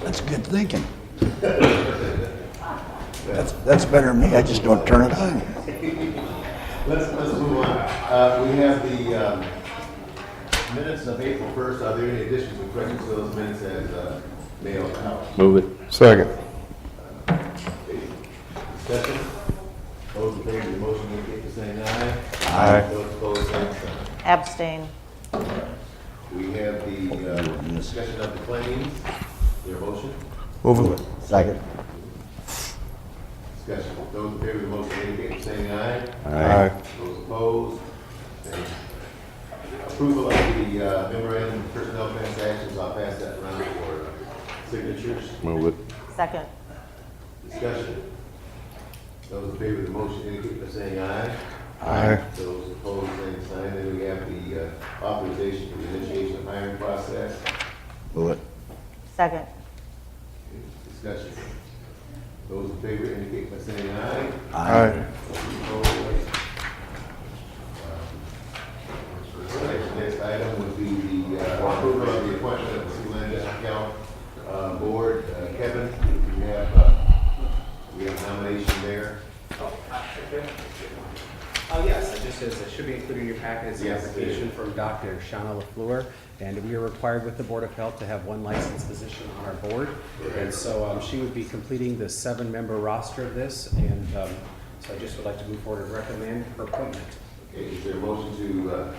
That's good thinking. That's better than me. I just don't turn it on. Let's move on. We have the minutes of April 1st. Are there any additions or corrections to those minutes as mailed out? Move it. Second. Discussion? Those in favor of the motion indicate by saying aye. Aye. Those opposed, same sign. Abstain. We have the discussion of the claims. Your motion? Move it. Second. Discussion. Those in favor of the motion indicate by saying aye. Aye. Those opposed? Same. Approval of the memorandum of personnel transactions. I'll pass that around for signatures. Move it. Second. Discussion. Those in favor of the motion indicate by saying aye. Aye. Those opposed, same sign. Then we have the authorization for the initiation of hiring process. Move it. Second. Discussion. Those in favor indicate by saying aye. Aye. Those opposed. Next item would be the approval of the appointment of the City Land Account Board. Kevin, we have nomination there. Yes, it should be included in your packet. It's an Yes, application from Dr. Shauna LaFleur, and we are required with the Board of Health to have one licensed physician on our board. And so she would be completing the 7-member roster of this, and so I just would like to move forward and recommend her appointment. Okay, is there a motion to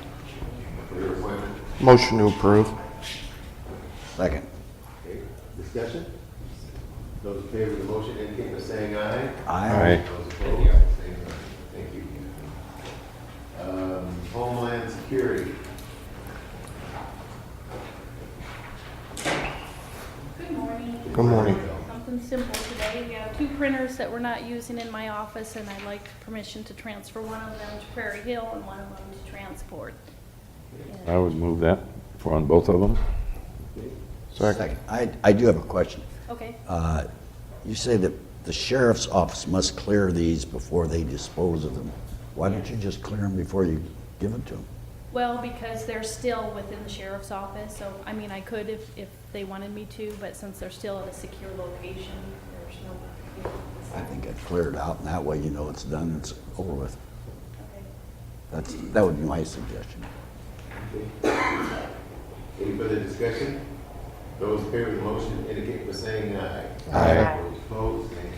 for your appointment? Motion to approve. Second. Okay, discussion? Those in favor of the motion indicate by saying aye. Aye. Those opposed, same sign. Thank you. Homeland Security. Good morning. Good morning. Something simple today. We have 2 printers that we're not using in my office, and I'd like permission to transfer one of them to Prairie Hill and one of them to transport. I would move that for on both of them. Second. I do have a question. Okay. You say that the sheriff's office must clear these before they dispose of them. Why don't you just clear them before you give them to them? Well, because they're still within the sheriff's office, so, I mean, I could if they wanted me to, but since they're still at a secure location, there's no... I think I'd clear it out, and that way you know it's done, it's over with. Okay. That would be my suggestion. Any further discussion? Those in favor of the motion indicate by saying aye. Aye. Those opposed, same.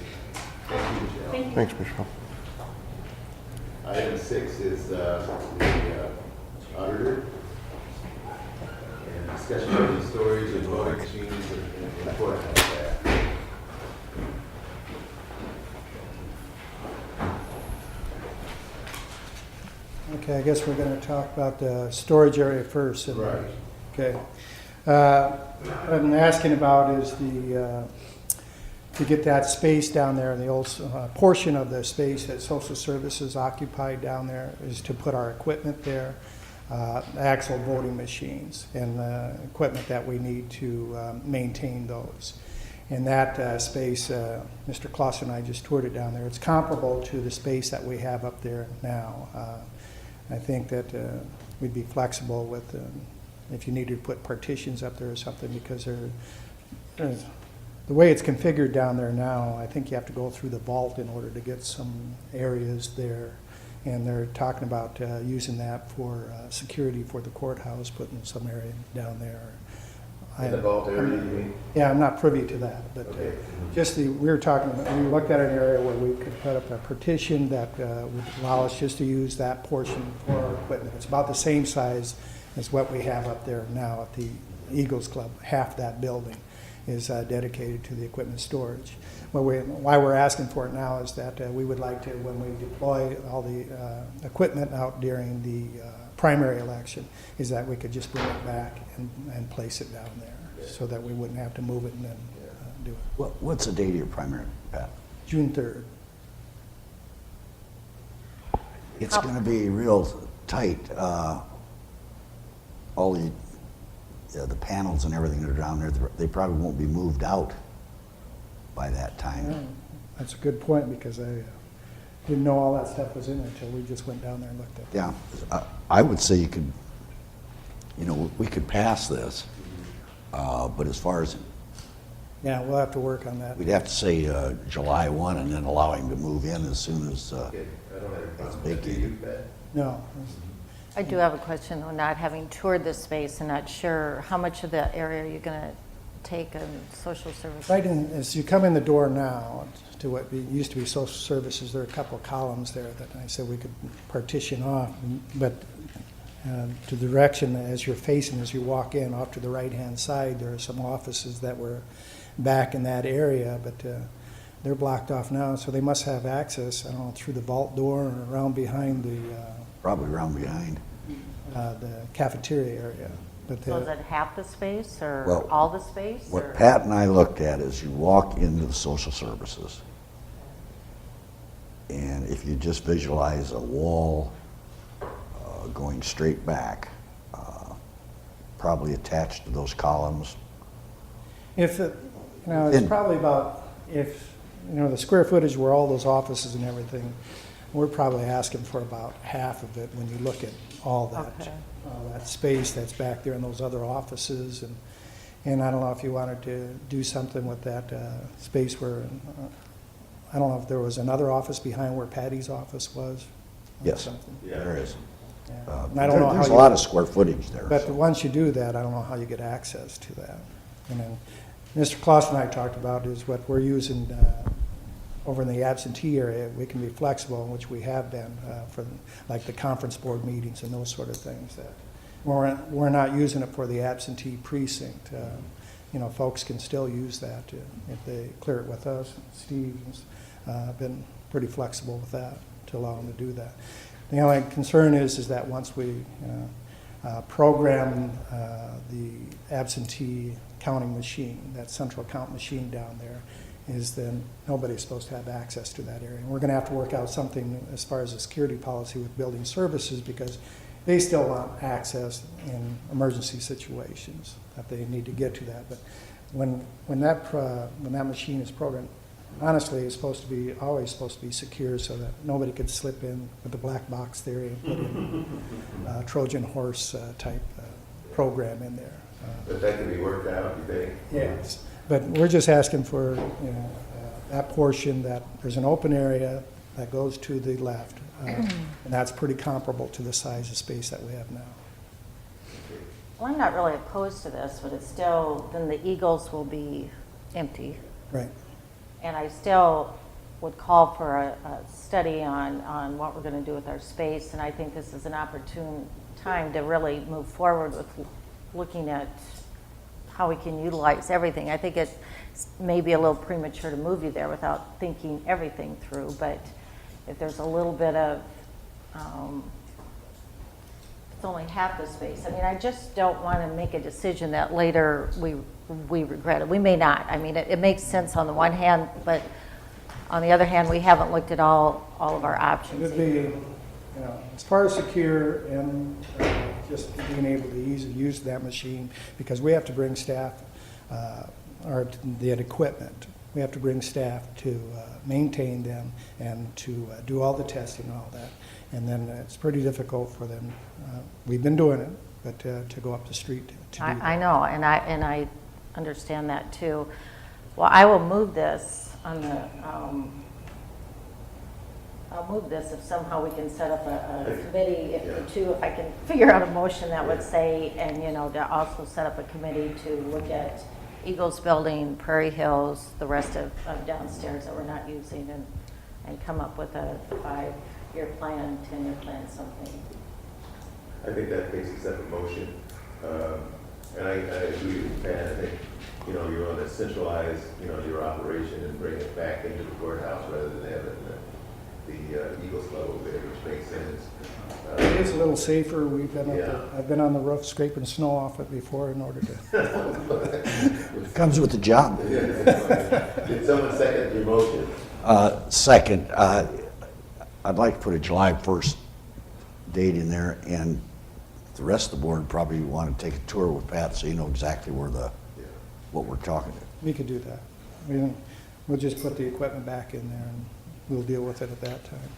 Thank you, Michelle. Thank you. Thanks, Michelle. Item 6 is the auditor. And discussion of the storage of voting machines and report on that. Okay, I guess we're going to talk about the storage area first. Right. Okay. What I'm asking about is to get that space down there, the old portion of the space that social services occupied down there, is to put our equipment there, actual voting machines, and the equipment that we need to maintain those. And that space, Mr. Clausen and I just toured it down there. It's comparable to the space that we have up there now. I think that we'd be flexible with if you needed to put partitions up there or something, because the way it's configured down there now, I think you have to go through the vault in order to get some areas there. And they're talking about using that for security for the courthouse, putting some area down there. In the vault area, you mean? Yeah, I'm not privy to that, but Okay. we were talking about, we looked at an area where we could put up a partition that would allow us just to use that portion for our equipment. It's about the same size as what we have up there now at the Eagles Club. Half that building is dedicated to the equipment storage. Why we're asking for it now is that we would like to, when we deploy all the equipment out during the primary election, is that we could just bring it back and place it down there, so that we wouldn't have to move it and then do it. What's the date of your primary, Pat? June 3rd. It's going to be real tight. All the panels and everything that are down there, they probably won't be moved out by that time. Yeah, that's a good point, because I didn't know all that stuff was in there until we just went down there and looked at it. Yeah, I would say you could you know, we could pass this, but as far as, Yeah, we'll have to work on that. we'd have to say July 1 and then allow him to move in as soon as, Okay, I don't have a problem. It's vacated. Do you, Pat? No, I do have a question, though, not having toured this space and not sure how much of the area are you going to take in social services? right in, as you come in the door now to what used to be social services, there are a couple of columns there that I said we could partition off, but to the direction as you're facing, as you walk in, off to the right-hand side, there are some offices that were back in that area, but they're blocked off now, so they must have access, I don't know, through the vault door or around behind probably around behind. the cafeteria area. But So is it half the space or Well, all the space? or- What Pat and I looked at is you walk into the social services, and if you just visualize a wall going straight back, probably attached to those columns. If, you know, it's In- probably about, if, you know, the square footage where all those offices and everything, we're probably asking for about half of it when you look at all Okay. that space that's back there in those other offices. And I don't know if you wanted to do something with that space where, I don't know if there was another office behind where Patty's office was. or Yes, something. there is. Yeah. And I don't know how There's a you- lot of square footage there. But so. once you do that, I don't know how you get access to that. And then Mr. Claus and I talked about is what we're using over in the absentee area. We can be flexible, which we have been for like the conference board meetings and those sort of things. That we're not using it for the absentee precinct. You know, folks can still use that if they clear it with us. Steve's been pretty flexible with that to allow them to do that. The only concern is that once we program the absentee counting machine, that central count machine down there, is then nobody's supposed to have access to that area. And we're going to have to work out something as far as the security policy with building services, because they still want access in emergency situations, that they need to get to that. But when that machine is programmed, honestly, it's always supposed to be secure so that nobody could slip in with the black box theory and put in Trojan horse type program in there. But that can be worked out, you think? Yes, but we're just asking for, you know, that portion, that there's an open area that goes to the left, and that's pretty comparable to the size of space that we have now. Well, I'm not really opposed to this, but it's still, then the Eagles will be empty. Right. And I still would call for a study on what we're going to do with our space. And I think this is an opportune time to really move forward with looking at how we can utilize everything. I think it's maybe a little premature to move you there without thinking everything through. But if there's a little bit of, it's only half the space. I mean, I just don't want to make a decision that later we regret it. We may not. I mean, it makes sense on the one hand, but on the other hand, we haven't looked at all of our options. It would be, you know, as far as secure and just being able to use that machine, because we have to bring staff, or the equipment. We have to bring staff to maintain them and to do all the testing and all that. And then it's pretty difficult for them. We've been doing it, but to go up the street to do that. I know, and I understand that too. Well, I will move this on the, I'll move this if somehow we can set up a committee, if I can figure out a motion that would say, and you know, to also set up a committee to look at Eagles Building, Prairie Hills, the rest of downstairs that we're not using, and come up with a 5-year plan, 10-year plan, something. I think that takes a separate motion. And I agree with Pat. I think, you know, you want to centralize, you know, your operation and bring it back into the courthouse rather than have it in the Eagles Club over there, which makes sense. It is a little safer. We've been Yeah. I've been on the roof scraping snow off it before in order to. Comes with the job. Did someone second your motion? Second, I'd like to put a July 1st date in there, and the rest of the board probably want to take a tour with Pat so you know exactly where what we're talking about. We could do that. We'll just put the equipment back in there and we'll deal with it at that time.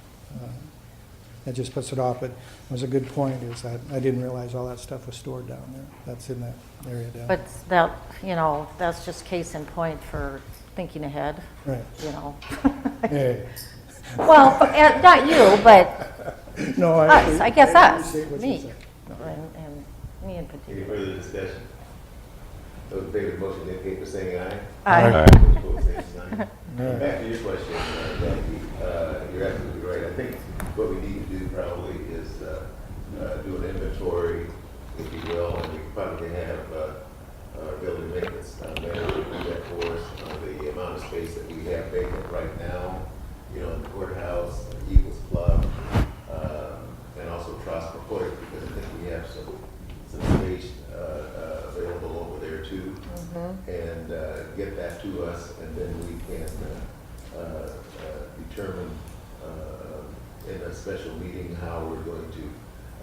that just puts it off. But it was a good point, is that I didn't realize all that stuff was stored down there. That's in that area down there. But that, you know, that's just case in point for thinking ahead, Right. you know. Hey. Well, not you, but No, us, I guess us, appreciate what you me, said. and me in Any particular. further discussion? Those in favor of the motion indicate by saying aye. Aye. Those opposed, same sign. Right. Back to your question, Jackie, you're absolutely right. I think what we need to do probably is do an inventory, if you will, and we probably have our building maintenance manager do that for us on the amount of space that we have vacant right now, you know, in the courthouse, Eagles Club, and also Trosper Court, because I think we have some space available over there too. And get that to us, and then we can determine in a special meeting how we're going to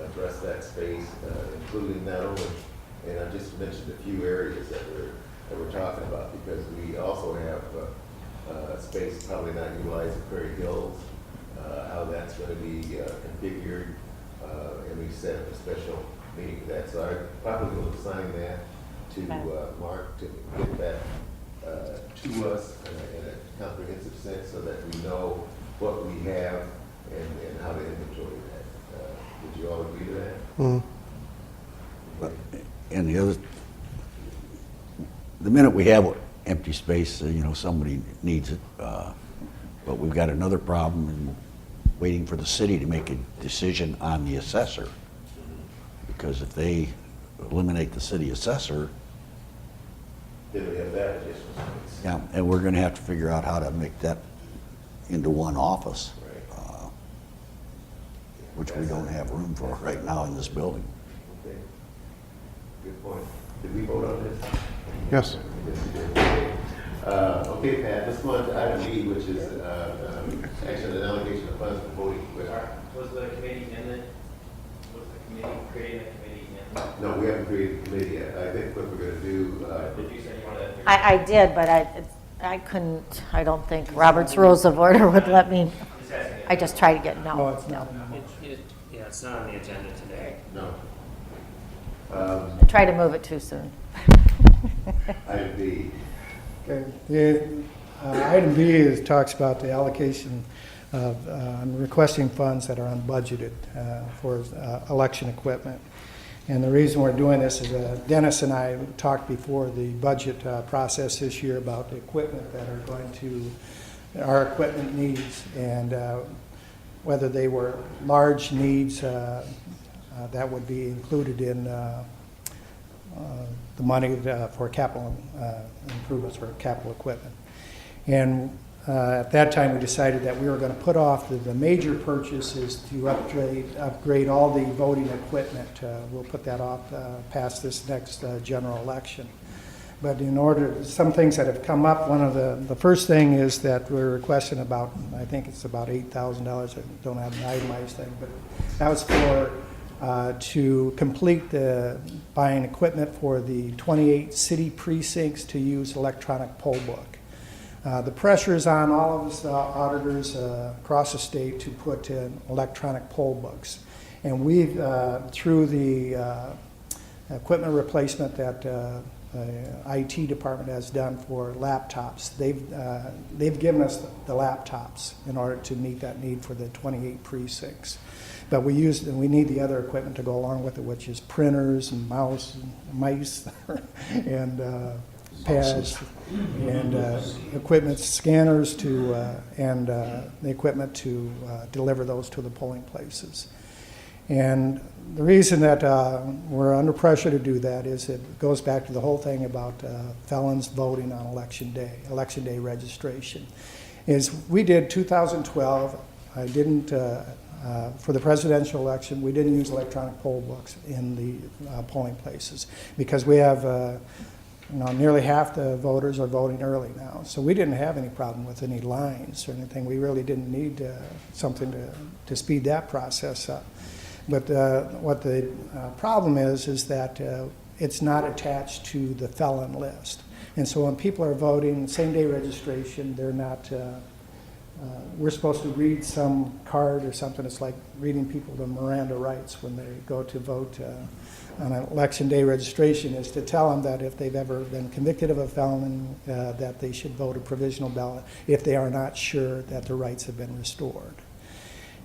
address that space, including not only, and I just mentioned a few areas that we're talking about, because we also have space probably not utilized at Prairie Hills, how that's going to be configured, and we set up a special meeting for that. So I probably will assign that to Mark to get that to us in a comprehensive sense, so that we know what we have and how to inventory that. Would you all agree to that? And the minute we have empty space, you know, somebody needs it. But we've got another problem in waiting for the city to make a decision on the assessor. Because if they eliminate the city assessor, Then we have that additional space. yeah, and we're gonna have to figure out how to make that into one office, Right. which we don't have room for right now in this building. Okay. Good point. Did we vote on this? Yes. Yes, we did. Okay. Okay, Pat, let's go on to item B, which is action and allocation of funds for voting equipment. Was the committee in it? Was the committee, creating the committee in it? No, we haven't created a committee yet. I think what we're gonna do, Did you say you wanted that? I did, but I couldn't, I don't think Robert's Rules of Order would let me, Just asking. I just tried to get, No, no, it's not. no. Yeah, it's not on the agenda today. no. I tried to move it too soon. Item B, Okay. Item B talks about the allocation of requesting funds that are unbudgeted for election equipment. And the reason we're doing this is Dennis and I talked before the budget process this year about the equipment that are going to, our equipment needs, and whether they were large needs that would be included in the money for capital improvements for capital equipment. And at that time, we decided that we were going to put off the major purchases to upgrade all the voting equipment. We'll put that off past this next general election. But in order, some things that have come up, one of the first thing is that we're requesting about, I think it's about $8,000. I don't have an itemized thing, but that was for to complete the buying equipment for the 28 city precincts to use electronic poll book. The pressure is on all of us auditors across the state to put in electronic poll books. And we've, through the equipment replacement that the IT department has done for laptops, they've given us the laptops in order to meet that need for the 28 precincts. But we need the other equipment to go along with it, which is printers and mice and pads and equipment, scanners to and the equipment to deliver those to the polling places. And the reason that we're under pressure to do that is it goes back to the whole thing about felons voting on election day registration. Is we did 2012. I didn't. For the presidential election, we didn't use electronic poll books in the polling places because we have nearly half the voters are voting early now. So we didn't have any problem with any lines or anything. We really didn't need something to speed that process up. But what the problem is that it's not attached to the felon list. And so when people are voting, same-day registration, they're not we're supposed to read some card or something. It's like reading people the Miranda rights when they go to vote on an election day registration, is to tell them that if they've ever been convicted of a felony, that they should vote a provisional ballot if they are not sure that their rights have been restored.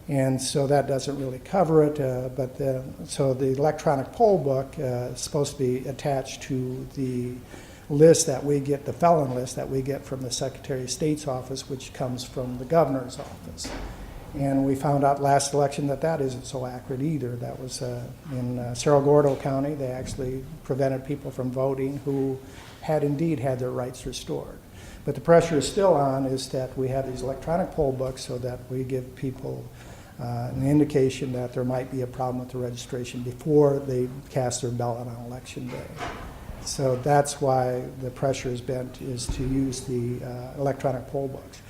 And so that doesn't really cover it, so the electronic poll book is supposed to be attached to the list that we get, the felon list that we get from the Secretary of State's office, which comes from the governor's office. And we found out last election that that isn't so accurate either. That was in Cerro Gordo County. They actually prevented people from voting who had indeed had their rights restored. But the pressure is still on, is that we have these electronic poll books so that we give people an indication that there might be a problem with the registration before they cast their ballot on election day. So that's why the pressure is bent, is to use the electronic poll books.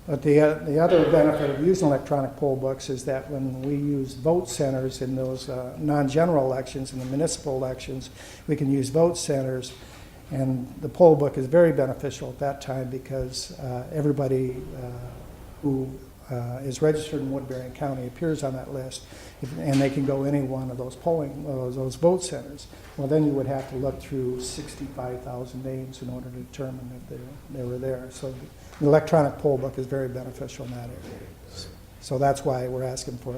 But the other benefit of using electronic poll books is that when we use vote centers in those non-general elections and the municipal elections, we can use vote centers, and the poll book is very beneficial at that time because everybody who is registered in Woodbury County appears on that list, and they can go any one of those those vote centers. Well, then you would have to look through 65,000 names in order to determine if they were there. So the electronic poll book is very beneficial in that area. So that's why we're asking for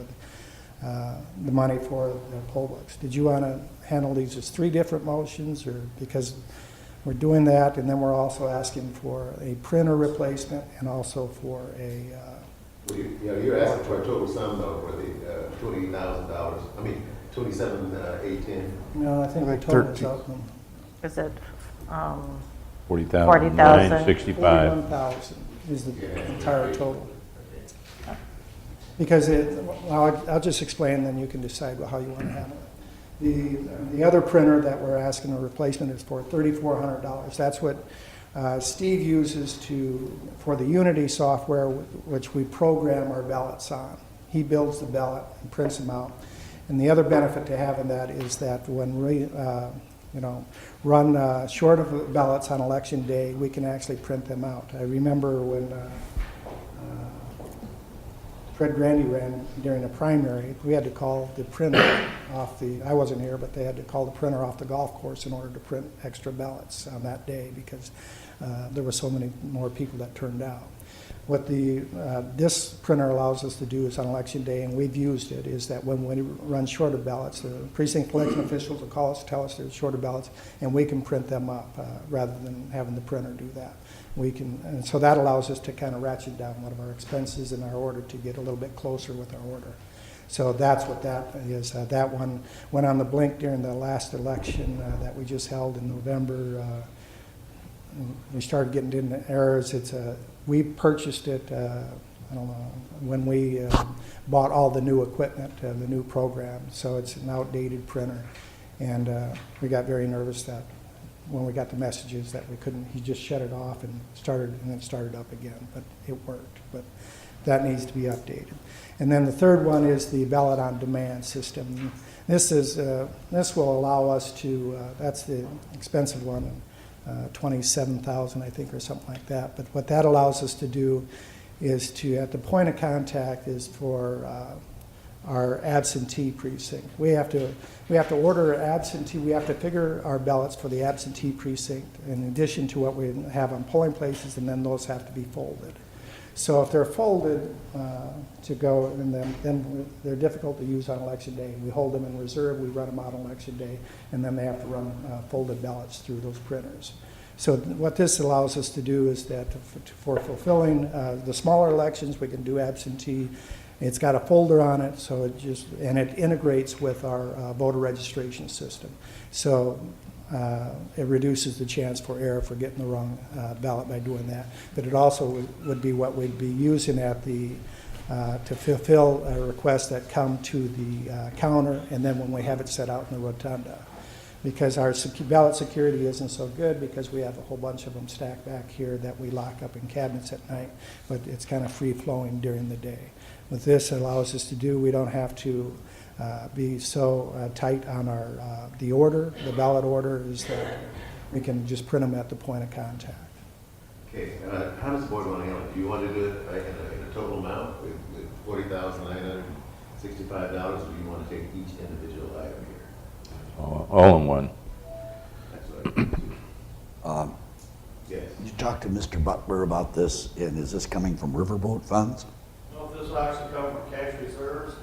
the money for the poll books. Did you want to handle these as 3 different motions, or because we're doing that, and then we're also asking for a printer replacement and also for a Well, you're asking for a total sum though for the $20,000. I mean, 27,810. no, I think the Like total is 13. up. Is it, 40,000, 40,000. 965. 41,000 is the entire total. Because I'll just explain, then you can decide how you want to handle it. The other printer that we're asking a replacement is for $3,400. That's what Steve uses for the Unity software, which we program our ballots on. He builds the ballot and prints them out. And the other benefit to having that is that when we run short of ballots on election day, we can actually print them out. I remember when Fred Grandy ran during a primary, we had to call the printer off I wasn't here, but they had to call the printer off the golf course in order to print extra ballots on that day because there were so many more people that turned out. What this printer allows us to do is on election day, and we've used it, is that when we run short of ballots, the precinct election officials will call us, tell us there's short of ballots, and we can print them up rather than having the printer do that. And so that allows us to kind of ratchet down one of our expenses in our order to get a little bit closer with our order. So that's what that is. That one went on the blink during the last election that we just held in November. We started getting into errors. We purchased it, I don't know, when we bought all the new equipment, the new program. So it's an outdated printer. And we got very nervous that when we got the messages that we couldn't, he just shut it off and then started up again. But it worked. But that needs to be updated. And then the third one is the ballot on demand system. This will allow us to, that's the expensive one, 27,000, I think, or something like that. But what that allows us to do is at the point of contact is for our absentee precinct. We have to order absentee. We have to figure our ballots for the absentee precinct in addition to what we have on polling places, and then those have to be folded. So if they're folded to go, and then they're difficult to use on election day. We hold them in reserve, we run them out on election day, and then they have to run folded ballots through those printers. So what this allows us to do is that for fulfilling the smaller elections, we can do absentee. It's got a folder on it, so and it integrates with our voter registration system. So it reduces the chance for error for getting the wrong ballot by doing that. But it also would be what we'd be using to fulfill requests that come to the counter, and then when we have it set out in the rotunda. Because our ballot security isn't so good because we have a whole bunch of them stacked back here that we lock up in cabinets at night, but it's kind of free-flowing during the day. What this allows us to do, we don't have to be so tight on the order. The ballot order is that we can just print them at the point of contact. Okay, how does the board want to handle it? Do you want to do it in a total $40,965, or do you want to take each individual item here? All in one. That's what I think too. Yes. You talked to Mr. Butler about this, and is this coming from riverboat funds? Well, this will actually come from cash reserves,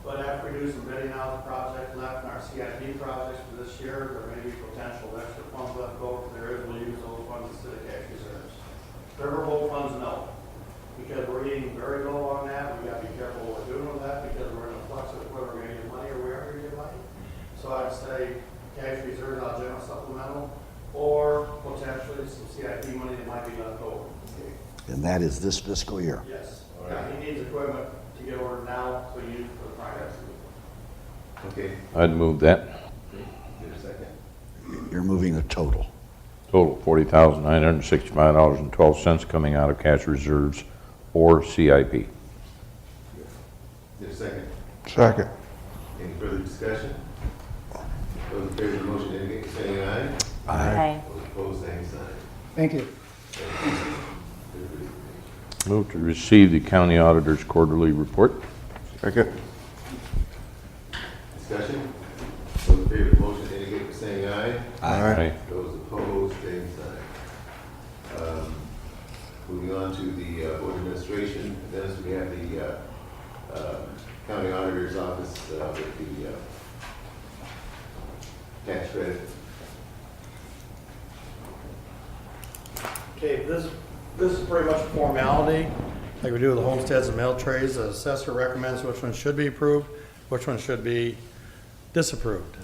but after we do some bidding out the project left in our CIP projects for this year, there may be potential extra funds left over. If there is, we'll use those funds instead of cash reserves. Riverboat funds, no, because we're eating very low on that. We gotta be careful what we're doing with that, because we're in a flux of whether we're gonna get money or where we get money. So I'd say cash reserves, our general supplemental, or potentially some CIP money that might be left over. And that is this fiscal year. Yes. All right. He needs equipment to get ordered now, so use it for the project. Okay, I'd move that. is there a second? You're moving the total. Total $40,965.12 coming out of cash reserves or CIP. Is there a second? Second. Any further discussion? Those in favor of the motion indicate by saying aye. Aye. Those opposed, same sign. Thank you. Move to receive the county auditor's quarterly report. Second. Discussion? Those in favor of the motion indicate by saying aye. Aye. Those opposed, same sign. Moving on to the board administration, Dennis, we have the county auditor's office with the tax credit. Okay, this is pretty much a formality, like we do with the homesteads and mail trays. The assessor recommends which one should be approved, which one should be disapproved.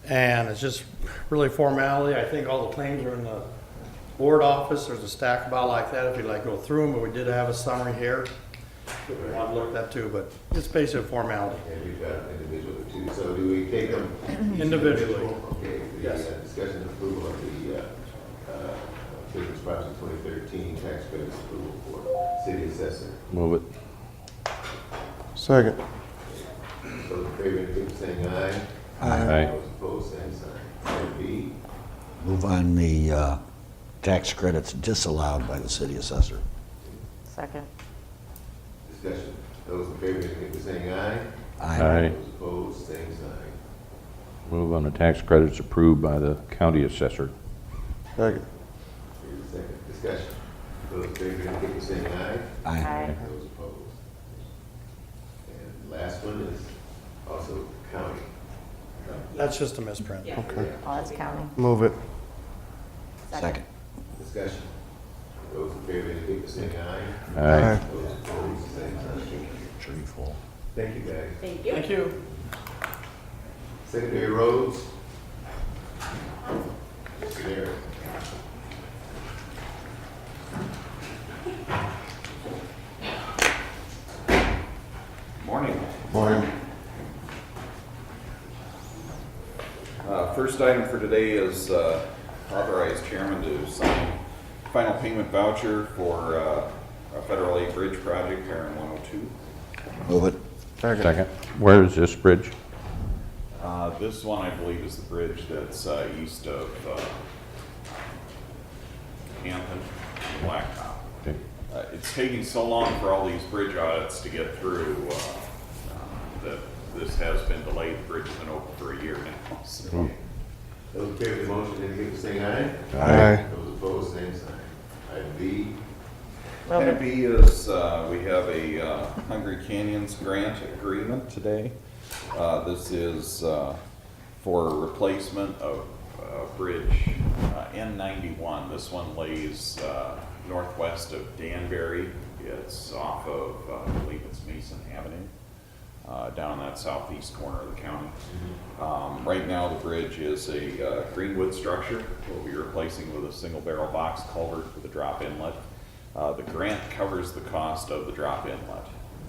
And it's just really formality. I think all the claims are in the board office. There's a stack about like that if you'd like to go through them, but we did have a summary here. If you want to look at that too, but it's basically a formality. And we've got individual too. So do we take them each Individually. Okay, the Yes. discussion and approval of the Business Project 2013 tax credits approval for city assessor. Move it. Second. Those in favor indicate by saying aye. Aye. Those opposed, same sign. Item B, Move on the tax credits disallowed by the city assessor. Second. discussion. Those in favor indicate by saying aye. Aye. Those opposed, same sign. Move on the tax credits approved by the county assessor. Second. Here's the second. Discussion. Those in favor indicate by saying aye. Aye. Those opposed. And last one is also county. That's just a misprint. Okay. Oh, that's counting. Move it. Second. Discussion. Those in favor indicate by saying aye. Aye. Those opposed, same sign. Tree full. Thank you, guys. Thank you. Thank you. Secondary roads. Mr. Mayor. Morning. Morning. First item for today is authorize chairman to sign final payment voucher for a federal aid bridge project here in 102. Move it. Second. Where is this bridge? This one, I believe, is the bridge that's east of Hampton, Blacktop. Okay. It's taking so long for all these bridge audits to get through that this has been delayed. The bridge has been open for a year now. So. Those in favor of the motion indicate by saying aye. Aye. Those opposed, same sign. Item B. Item B is we have a Hungry Canyons grant agreement today. This is for replacement of bridge N91. This one lays northwest of Danbury. It's off of, I believe it's Mason Avenue, down that southeast corner of the county. Right now, the bridge is a greenwood structure. We'll be replacing with a single barrel box culvert with a drop inlet. The grant covers the cost of the drop inlet.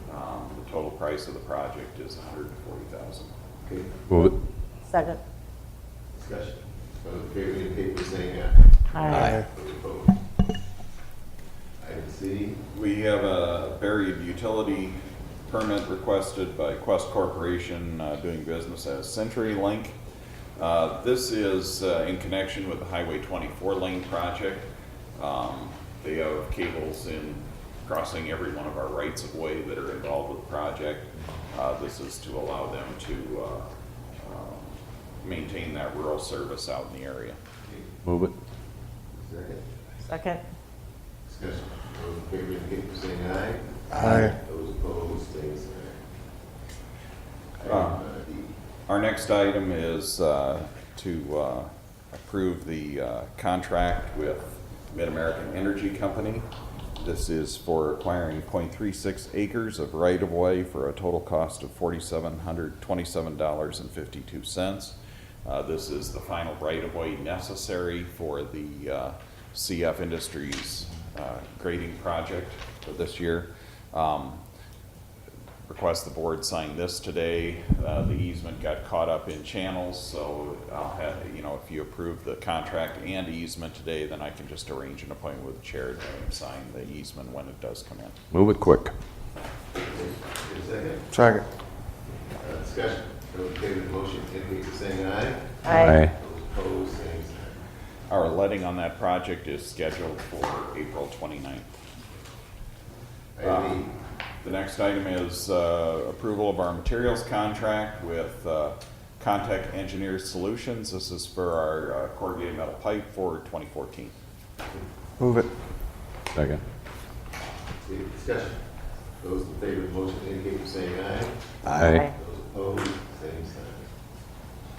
The total price of the project is $140,000. Okay. Move it. Second. Discussion. Those in favor indicate by saying aye. Aye. Those opposed. Item C. We have a buried utility permit requested by Quest Corporation doing business as CenturyLink. This is in connection with the Highway 24 lane project. They have cables in crossing every one of our rights of way that are involved with the project. This is to allow them to maintain that rural service out in the area. Move it. Second. Second. Discussion. Those in favor indicate by saying aye. Aye. Those opposed, same sign. Uh, Item D. Our next item is to approve the contract with Mid-American Energy Company. This is for acquiring 0.36 acres of right-of-way for a total cost of $4,727.52. This is the final right-of-way necessary for the CF Industries grading project for this year. Request the board sign this today. The easement got caught up in channels, so I'll have, if you approve the contract and easement today, then I can just arrange an appointment with the chair to have him sign the easement when it does come in. Move it quick. Second. Second. Discussion. Those in favor of the motion indicate by saying aye. Aye. Those opposed, same sign. Our letting on that project is scheduled for April 29th. Item E. The next item is approval of our materials contract with Contact Engineered Solutions. This is for our corrugated metal pipe for 2014. Move it. Second. Discussion. Those in favor of the motion indicate by saying aye. Aye. Those opposed, same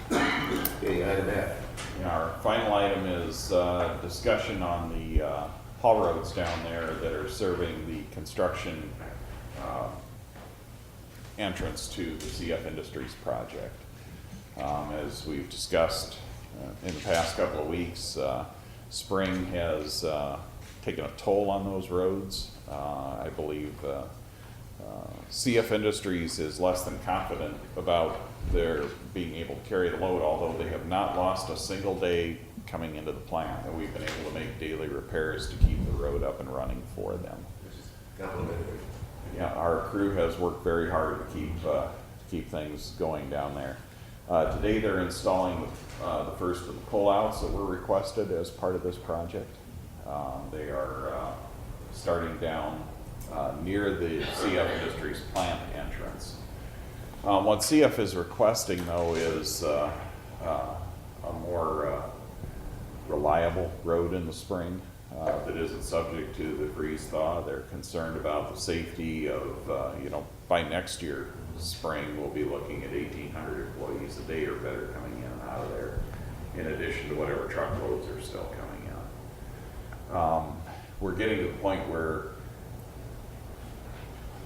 sign. Okay, item F. And our final item is discussion on the haul roads down there that are serving the construction entrance to the CF Industries project. As we've discussed in the past couple of weeks, spring has taken a toll on those roads. I believe CF Industries is less than confident about their being able to carry the load, although they have not lost a single day coming into the plant, and we've been able to make daily repairs to keep the road up and running for them. Which is complimentary. Yeah, our crew has worked very hard to keep things going down there. Today they're installing the first of the pullouts that were requested as part of this project. They are starting down near the CF Industries plant entrance. What CF is requesting, though, is a more reliable road in the spring that isn't subject to the freeze thaw. They're concerned about the safety of, by next year, spring, we'll be looking at 1,800 employees a day or better coming in and out of there, in addition to whatever truckloads are still coming in. We're getting to the point where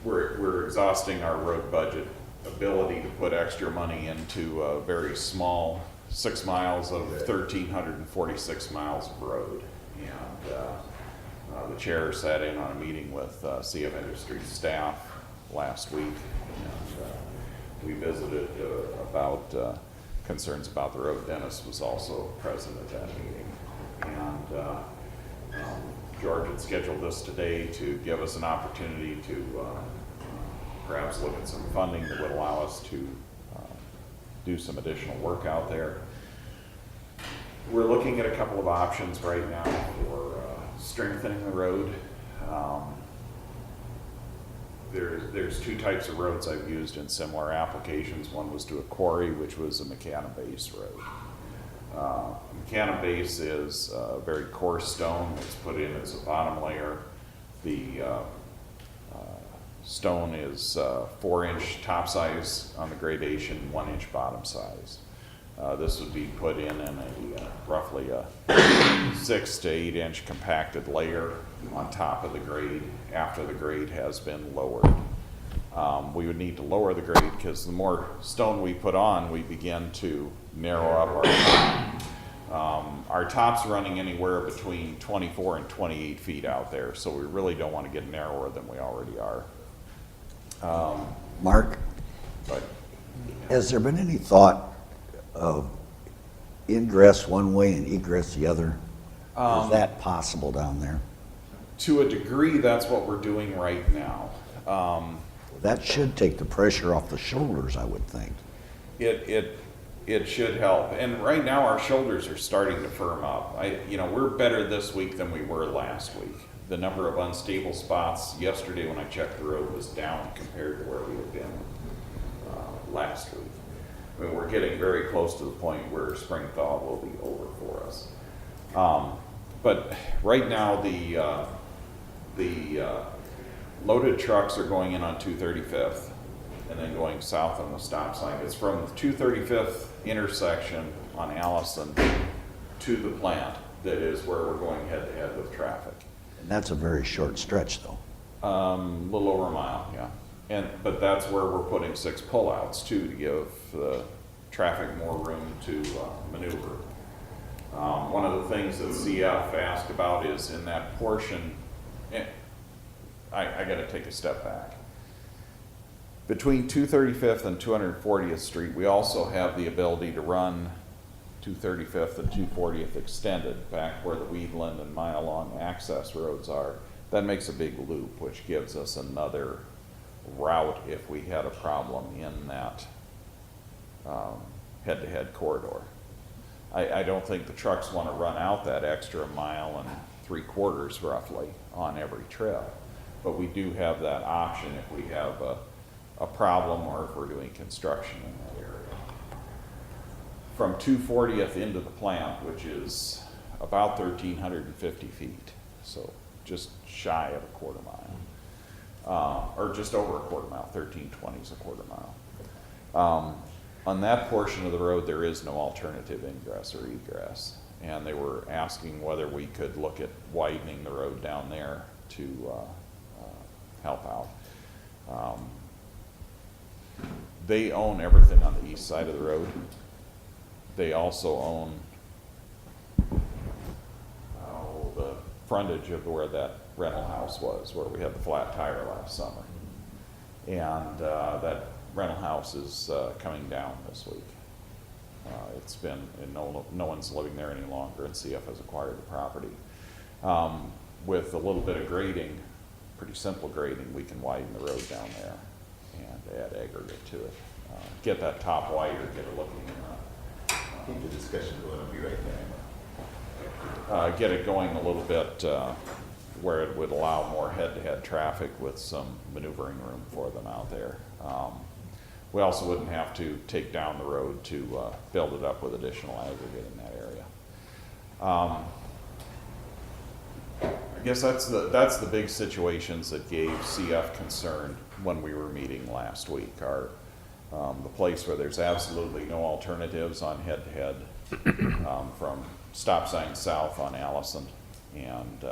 we're exhausting our road budget ability to put extra money into a very small 6 miles of 1,346 miles of road. And the chair sat in on a meeting with CF Industries staff last week, and we visited about concerns about the road. Dennis was also present at that meeting. And George had scheduled this today to give us an opportunity to perhaps look at some funding that would allow us to do some additional work out there. We're looking at a couple of options right now for strengthening the road. There's two types of roads I've used in similar applications. One was to a quarry, which was a macadam base road. Macadam base is a very coarse stone that's put in as a bottom layer. The stone is 4-inch top size on the gradation, 1-inch bottom size. This would be put in a roughly a 6 to 8 inch compacted layer on top of the grade after the grade has been lowered. We would need to lower the grade because the more stone we put on, we begin to narrow up our top. Our top's running anywhere between 24 and 28 feet out there, so we really don't want to get narrower than we already are. Mark, But has there been any thought of ingress one way and egress the other? Is that possible down there? to a degree, that's what we're doing right now. That should take the pressure off the shoulders, I would think. It should help. And right now, our shoulders are starting to firm up. We're better this week than we were last week. the number of unstable spots yesterday when I checked the road was down compared to where we had been last week. I mean, we're getting very close to the point where spring thaw will be over for us. But right now, the loaded trucks are going in on 235th and then going south on the stop sign. It's from the 235th intersection on Allison to the plant that is where we're going head to head with traffic. And that's a very short stretch, though. Little over a mile, yeah. But that's where we're putting 6 pullouts too, to give the traffic more room to maneuver. One of the things that CF asked about is in that portion, I gotta take a step back. Between 235th and 240th Street, we also have the ability to run 235th and 240th extended back where the Weedland and Mile Long access roads are. That makes a big loop, which gives us another route if we had a problem in that head-to-head corridor. I don't think the trucks want to run out that extra 1.75 miles roughly on every trip, but we do have that option if we have a problem or if we're doing construction in that area. From 240th into the plant, which is about 1,350 feet, so just shy of a quarter mile, or just over a quarter mile, 1,320 is a quarter mile. On that portion of the road, there is no alternative ingress or egress, and they were asking whether we could look at widening the road down there to help out. They own everything on the east side of the road. They also own the frontage of where that rental house was, where we had the flat tire last summer. And that rental house is coming down this week. It's been, and no one's living there any longer, and CF has acquired the property. With a little bit of grading, pretty simple grading, we can widen the road down there and add aggregate to it. Get that top wider, get it looking Keep the discussion going, I'll be right back. get it going a little bit where it would allow more head-to-head traffic with some maneuvering room for them out there. We also wouldn't have to take down the road to build it up with additional aggregate in that area. I guess that's the big situations that gave CF concern when we were meeting last week. The place where there's absolutely no alternatives on head-to-head from stop sign south on Allison. And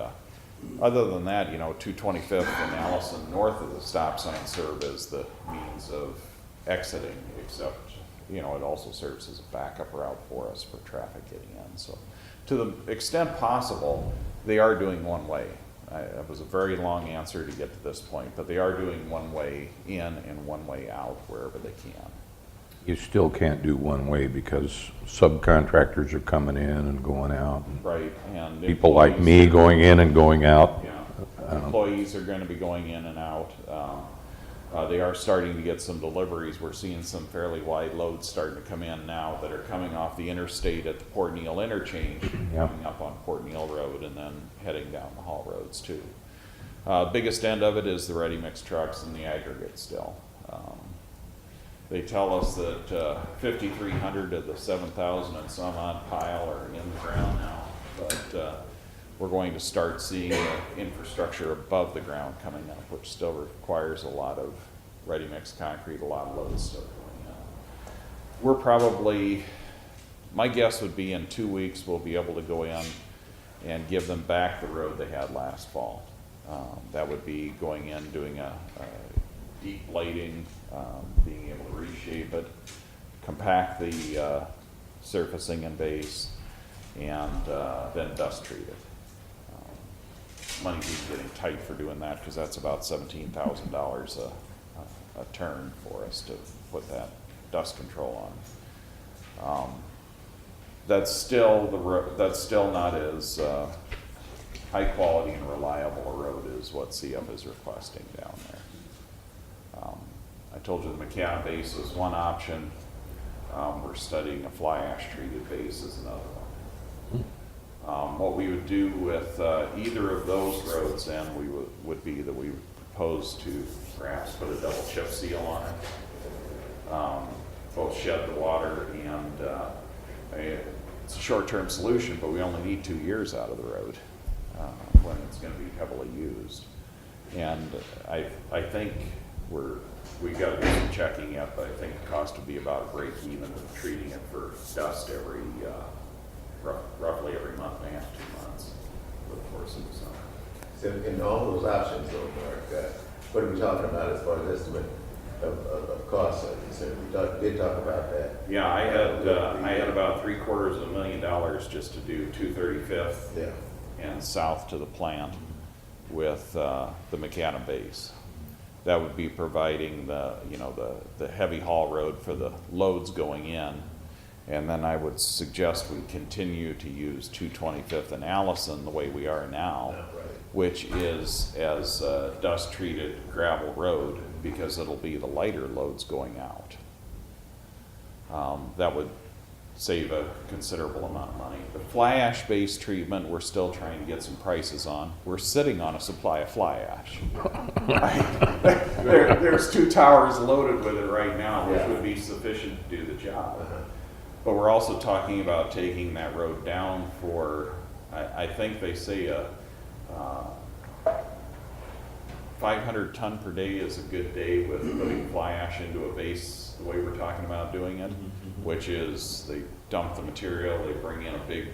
other than that, 225th and Allison north of the stop sign serve as the means of exiting, except, it also serves as a backup route for us for traffic getting in. So to the extent possible, they are doing one way. That was a very long answer to get to this point, but they are doing one way in and one way out wherever they can. You still can't do one way because subcontractors are coming in and going out. And Right, and people like me going in and going out. Yeah, employees are going to be going in and out. They are starting to get some deliveries. We're seeing some fairly wide loads starting to come in now that are coming off the interstate at the Port Neal interchange, coming up on Port Neal Road and then heading down the haul roads too. Biggest end of it is the ready mix trucks and the aggregate still. They tell us that 5,300 of the 7,000 and some odd pile are in the ground now, but we're going to start seeing infrastructure above the ground coming up, which still requires a lot of ready-mix concrete, a lot of loads still going on. We're probably, my guess would be in 2 weeks, we'll be able to go in and give them back the road they had last fall. That would be going in, doing a deep blading, being able to reshape it, compact the surfacing and base, and then dust treat it. Money keeps getting tight for doing that because that's about $17,000 a turn for us to put that dust control on. That's still not as high quality and reliable a road as what CF is requesting down there. I told you the macadam base is one option. We're studying a fly ash treated base as another one. What we would do with either of those roads then would be that we would propose to perhaps put a double chip seal on it. Both shed the water and it's a short-term solution, but we only need 2 years out of the road when it's going to be heavily used. And I think we got to do some checking yet, but I think the cost would be about a break even with treating it for dust roughly every month and a half, 2 months for the course of the summer. So in all those options though, Mark, what are we talking about as far as estimate of costs are concerned? We did talk about that. Yeah, I had about $750,000 just to do 235th Yeah. and south to the plant with the macadam base. That would be providing the heavy haul road for the loads going in. And then I would suggest we continue to use 225th and Allison the way we are now, which is as dust-treated gravel road because it'll be the lighter loads going out. That would save a considerable amount of money. The fly ash based treatment, we're still trying to get some prices on. We're sitting on a supply of fly ash. There's 2 towers loaded with it right now, which would be sufficient to do the job. But we're also talking about taking that road down for, I think they say a 500 ton per day is a good day with putting fly ash into a base the way we're talking about doing it, which is they dump the material, they bring in a big,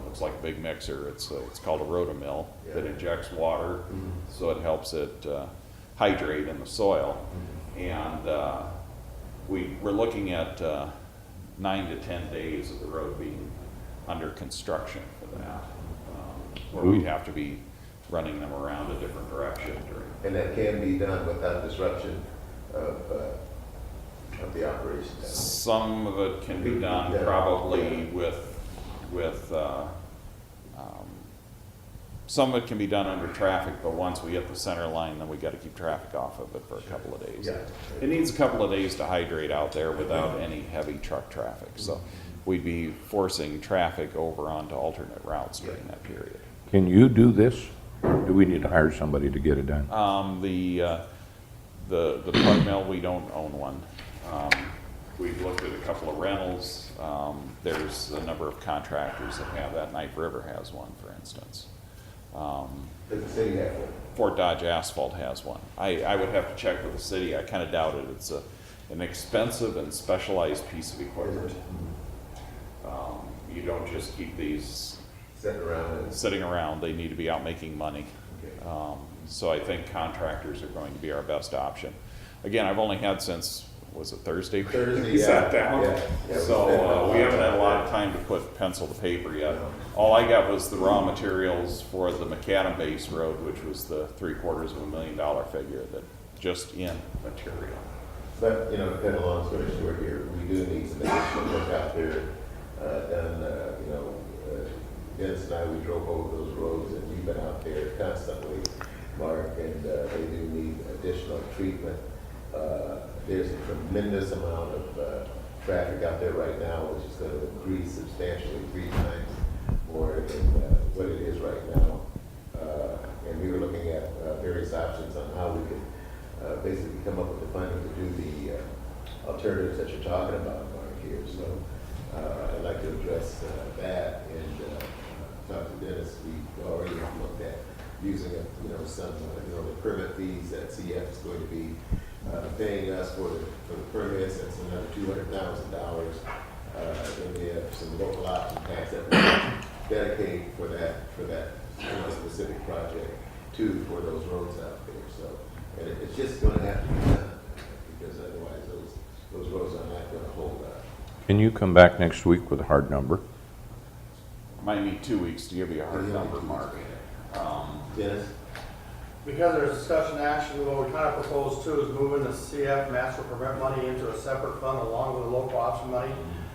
looks like a big mixer. It's called a rotomill that injects water, so it helps it hydrate in the soil. And we're looking at 9 to 10 days of the road being under construction for that, where we'd have to be running them around a different direction during. And that can be done without disruption of the operation. Some of it can be done probably with some of it can be done under traffic, but once we hit the center line, then we got to keep traffic off of it for a couple of days. Yeah. It needs a couple of days to hydrate out there without any heavy truck traffic. So we'd be forcing traffic over onto alternate routes during that period. Can you do this? Or do we need to hire somebody to get it done? The plug mill, we don't own one. We've looked at a couple of rentals. There's a number of contractors that have that. Knife River has one, for instance. Does the city have one? Fort Dodge Asphalt has one. I would have to check with the city. I kind of doubt it. It's an expensive and specialized piece of equipment. You don't just keep these sitting around. They need to be out making money. Okay. So I think contractors are going to be our best option. Again, I've only had since, was it Thursday? Thursday, We sat yeah. down. Yeah. So we haven't had a lot of time to put pencil to paper yet. All I got was the raw materials for the macadam base road, which was the $750,000 figure, that just in material. But, to cut a long story short here, we do need some additional work out there done. Dennis and I, we drove over those roads and we've been out there constantly, Mark, and they do need additional treatment. There's a tremendous amount of traffic out there right now, which is going to increase substantially 3 times more than what it is right now. And we were looking at various options on how we could basically come up with the funding to do the alternatives that you're talking about, Mark, here. So I'd like to address that and talk to Dennis. We already looked at using some the permit fees that CF is going to be paying us for the permits. That's another $200,000. Then we have some local option tax that we dedicate for that specific project too for those roads out there. So and it's just going to have to be done because otherwise those roads are not going to hold up. Can you come back next week with a hard number? Might need 2 weeks to give you a hard number, Mark. Dennis? Because there's discussion action, what we kind of propose too is moving the CF master permit money into a separate fund along with the local option money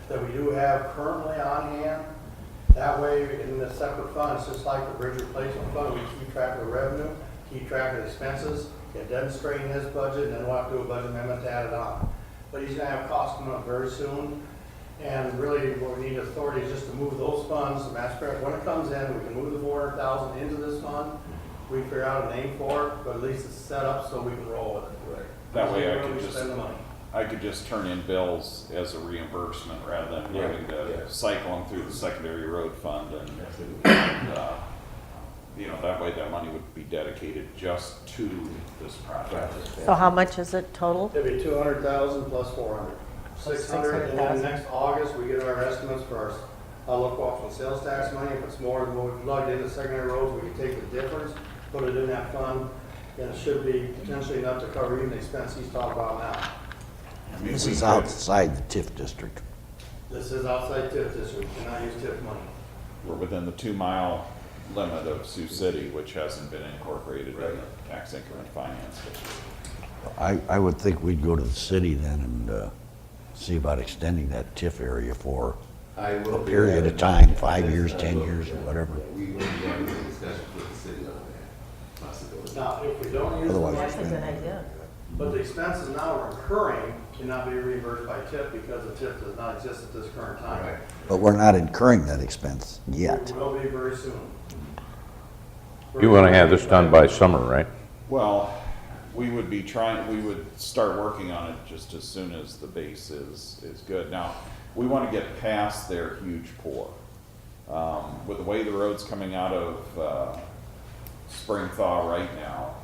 that we do have currently on hand. That way, in the separate fund, it's just like the bridge replacement fund, we keep track of the revenue, keep track of the expenses, it doesn't strain his budget, and then we'll have to do a budget amendment to add it on. But he's gonna have costs coming up very soon, And really, what we need authority is just to move those funds, the master grant, when it comes in, we can move the 400,000 into this fund. We figure out a name for it, but at least it's set up so we can roll with it. Right. That way I Where could we just, spend the money. I could just turn in bills as a reimbursement rather than having to cycle them through the secondary road fund you know, that way that money would be dedicated just to this project. So how much is it total? It'd be 200,000 plus 400. 600, and then 600,000. next August, we get our estimates for our local option sales tax money. If it's more than what we plugged into secondary roads, we can take the difference, put it in that fund, and it should be potentially enough to cover even the expense he's talking about now. I mean, This we is could- outside the TIF district. This is outside TIF district, we cannot use TIF money. We're within the 2-mile limit of Sioux City, which hasn't been incorporated in the tax increment finance. I would think we'd go to the city then and see about extending that TIF area for I will a be period having- of time, 5 Yes, years, I 10 will. years, or whatever. We will be having a discussion with the city on that possibility. Now, if we don't use the Otherwise, That's a money, good idea. but the expenses now we're incurring cannot be reimbursed by TIF because the TIF does not exist at this current time. Right. But we're not incurring that expense yet. We will be very soon. You want to have this done by summer, right? Well, we would be trying, we would start working on it just as soon as the base is good. Now, we want to get past their huge pour. With the way the road's coming out of spring thaw right now,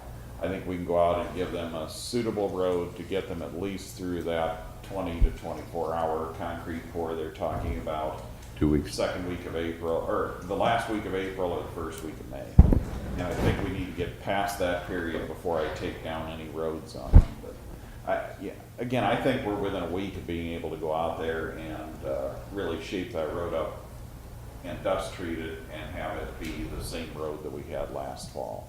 I think we can go out and give them a suitable road to get them at least through that 20 to 24-hour concrete pour they're talking about. 2 weeks. Second week of April, or the last week of April or the first week of May. And I think we need to get past that period before I take down any roads on them. But again, I think we're within a week of being able to go out there and really shape that road up and dust treat it and have it be the same road that we had last fall.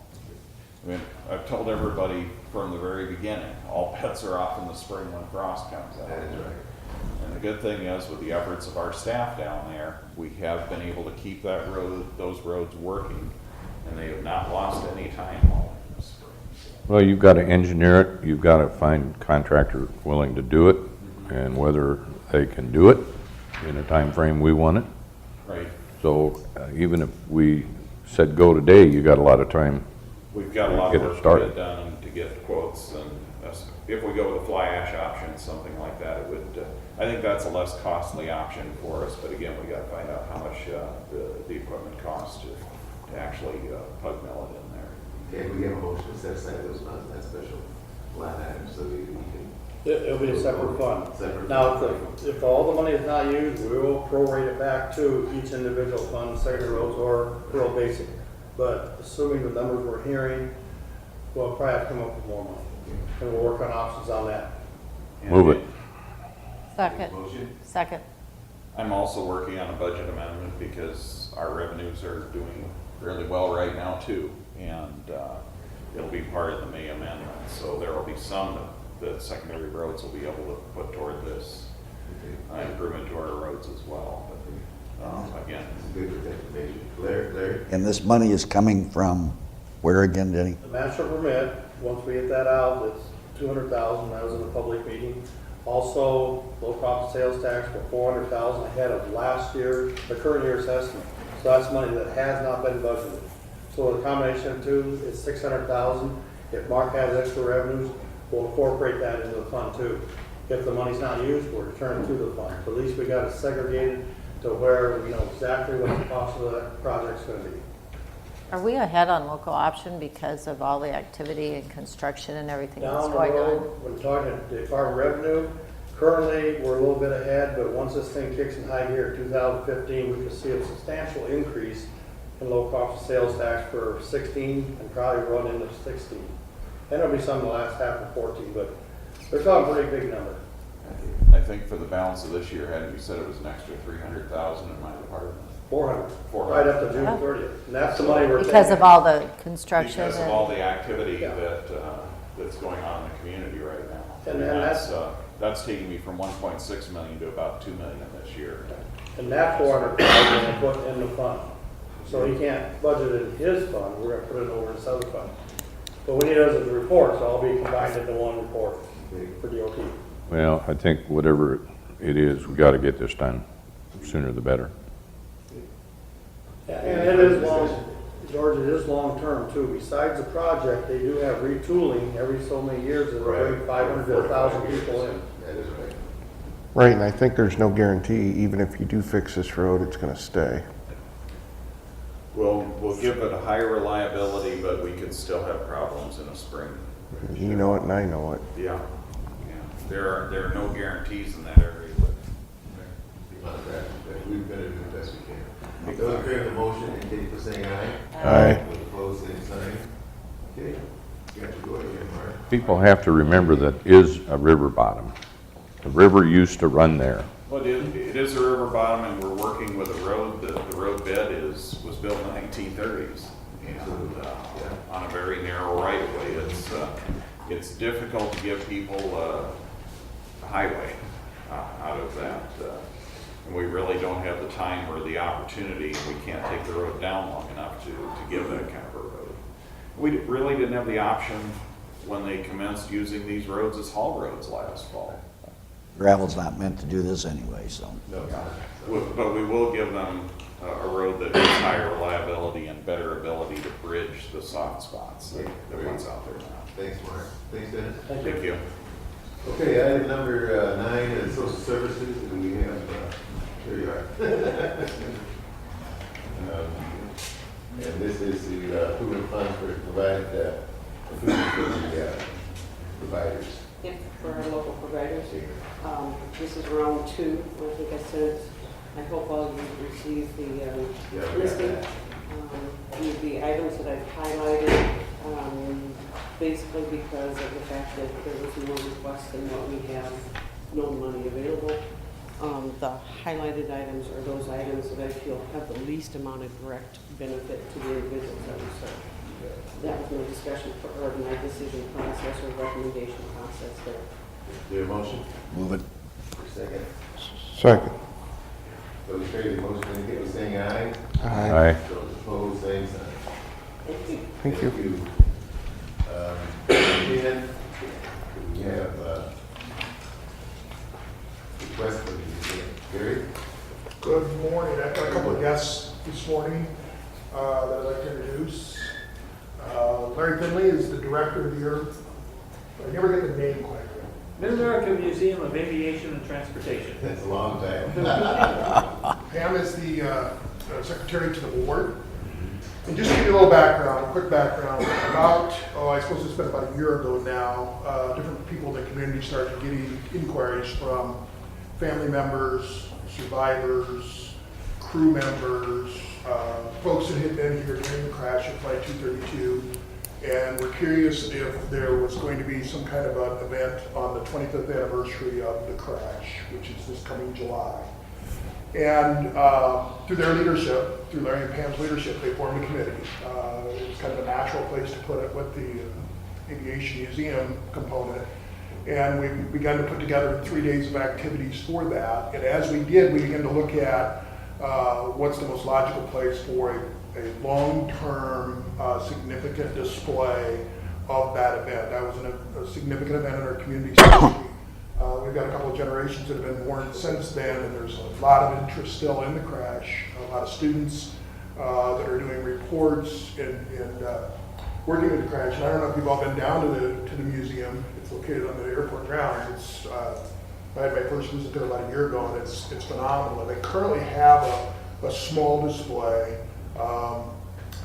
I mean, I've told everybody from the very beginning, all bets are off in the spring when frost comes out. That is right. And the good thing is, with the efforts of our staff down there, we have been able to keep that road, those roads working, and they have not lost any time all in the spring. Well, you've got to engineer it, you've got to find contractor willing to do it, and whether they can do it in a time frame we want it. Right. So even if we said go today, you got a lot of time. We've got a lot Get of it work to started. get done and to get quotes, and if we go with a fly ash option, something like that, it would, I think that's a less costly option for us, but again, we gotta find out how much the equipment costs to actually pug mill it in there. Okay, we get a motion to set aside those funds, that special line item, so we can. It'll be a separate fund. Separate. Now, if all the money is not used, we will prorate it back to each individual fund, secondary roads or rural basic. But assuming the numbers we're hearing, we'll probably have to come up with more money. And we'll work on options on that. Move it. Second. Motion? Second. I'm also working on a budget amendment because our revenues are doing really well right now too. And it'll be part of the May amendment. So there will be some that secondary roads will be able to put toward this improvement to our roads as well. But again, Good with information. Larry? And this money is coming from where again, Denny? The master permit, once we get that out, it's 200,000, that was in the public meeting. Also, low profit sales tax for 400,000 ahead of last year, the current year's estimate. So that's money that has not been budgeted. So the combination of two is 600,000. If Mark has extra revenues, we'll incorporate that into the fund too. If the money's not used, we'll return it to the fund. But at least we got it segregated to where we know exactly what the cost of that project's gonna be. Are we ahead on local option because of all the activity and construction and everything that's Down the going on? road, when talking to Department of Revenue, currently, we're a little bit ahead, but once this thing kicks in high gear, 2015, we could see a substantial increase in low cost of sales tax for 16 and probably run into 16. And there'll be some in the last half of 14, but they're talking a pretty big number. I think for the balance of this year, hadn't you said it was an extra 300,000 in my department? 400, 400. right up to June Yeah. 30th. And that's the money we're taking. Because of all the construction Because of all and, the activity Yeah. that's going on in the community right now. And That's taking me from 1.6 million to about 2 million this year. And that 400,000 we'll put in the fund. So he can't budget it in his fund, we're gonna put it over in this other fund. But we need those as a report, so I'll be combined into one report for DOT. Well, I think whatever it is, we gotta get this done, sooner the better. And it is long, George, it is long-term too. Besides the project, they do have retooling every so many years that will bring 500 to 1,000 people in. That is right. Right, and I think there's no guarantee, even if you do fix this road, it's gonna stay. We'll give it a higher reliability, but we could still have problems in the spring. You know it and I know it. Yeah. There are no guarantees in that area, but. We've got to do the best we can. Those in favor of the motion indicate by saying aye. Aye. Those opposed, same sign. Okay, you got to go ahead, Mark. People have to remember that is a river bottom. The river used to run there. Well, it is a river bottom, and we're working with a road. The road bed was built in the 1930s, and on a very narrow right of way. It's difficult to give people a highway out of that, and we really don't have the time or the opportunity. We can't take the road down long enough to give that kind of a road. We really didn't have the option when they commenced using these roads as haul roads last fall. Gravel's not meant to do this anyway, so. No, But we will give them a road that has higher reliability and better ability to bridge the soft spots that one's out there now. thanks, Mark. Thanks, Dennis. Thank you. Okay, item number 9 is social services, and we have, here you are. And this is the improvement funds for provide food for the providers. Yep, for our local providers. This is round 2. I think I sent, I hope all of you received the listing. The items that I've highlighted, basically because of the fact that there was more requests than what we have known money available. The highlighted items are those items that I feel have the least amount of direct benefit to the individuals that we serve. That was my discussion or my decision process or recommendation process there. Do you have a motion? Move it. For a second. Second. Those in favor of the motion indicate by saying aye. Aye. Those opposed, same sign. Thank you. Thank you. Again, we have request for the museum. Gary? Good morning. I've got a couple of guests this morning that I'd like to introduce. Larry Finley is the director of I never get the name quite right. Mid-America Museum of Aviation and Transportation. That's a long time. Pam is the secretary to the board. And just to give you a little background, a quick background, I suppose it's been about a year ago now, different people in the community started getting inquiries from family members, survivors, crew members, folks that had been here during the crash of Flight 232, and were curious if there was going to be some kind of an event on the 25th anniversary of the crash, which is this coming July. And through their leadership, through Larry and Pam's leadership, they formed a committee. It was kind of a natural place to put it with the Aviation Museum component. And we began to put together 3 days of activities for that. And as we did, we began to look at what's the most logical place for a long-term, significant display of that event. That was a significant event in our community. We've got a couple of generations that have been born since then, and there's a lot of interest still in the crash. A lot of students that are doing reports and working with the crash. And I don't know if you've all been down to the museum. It's located on the airport grounds. I had my first visit there about a year ago, and it's phenomenal. They currently have a small display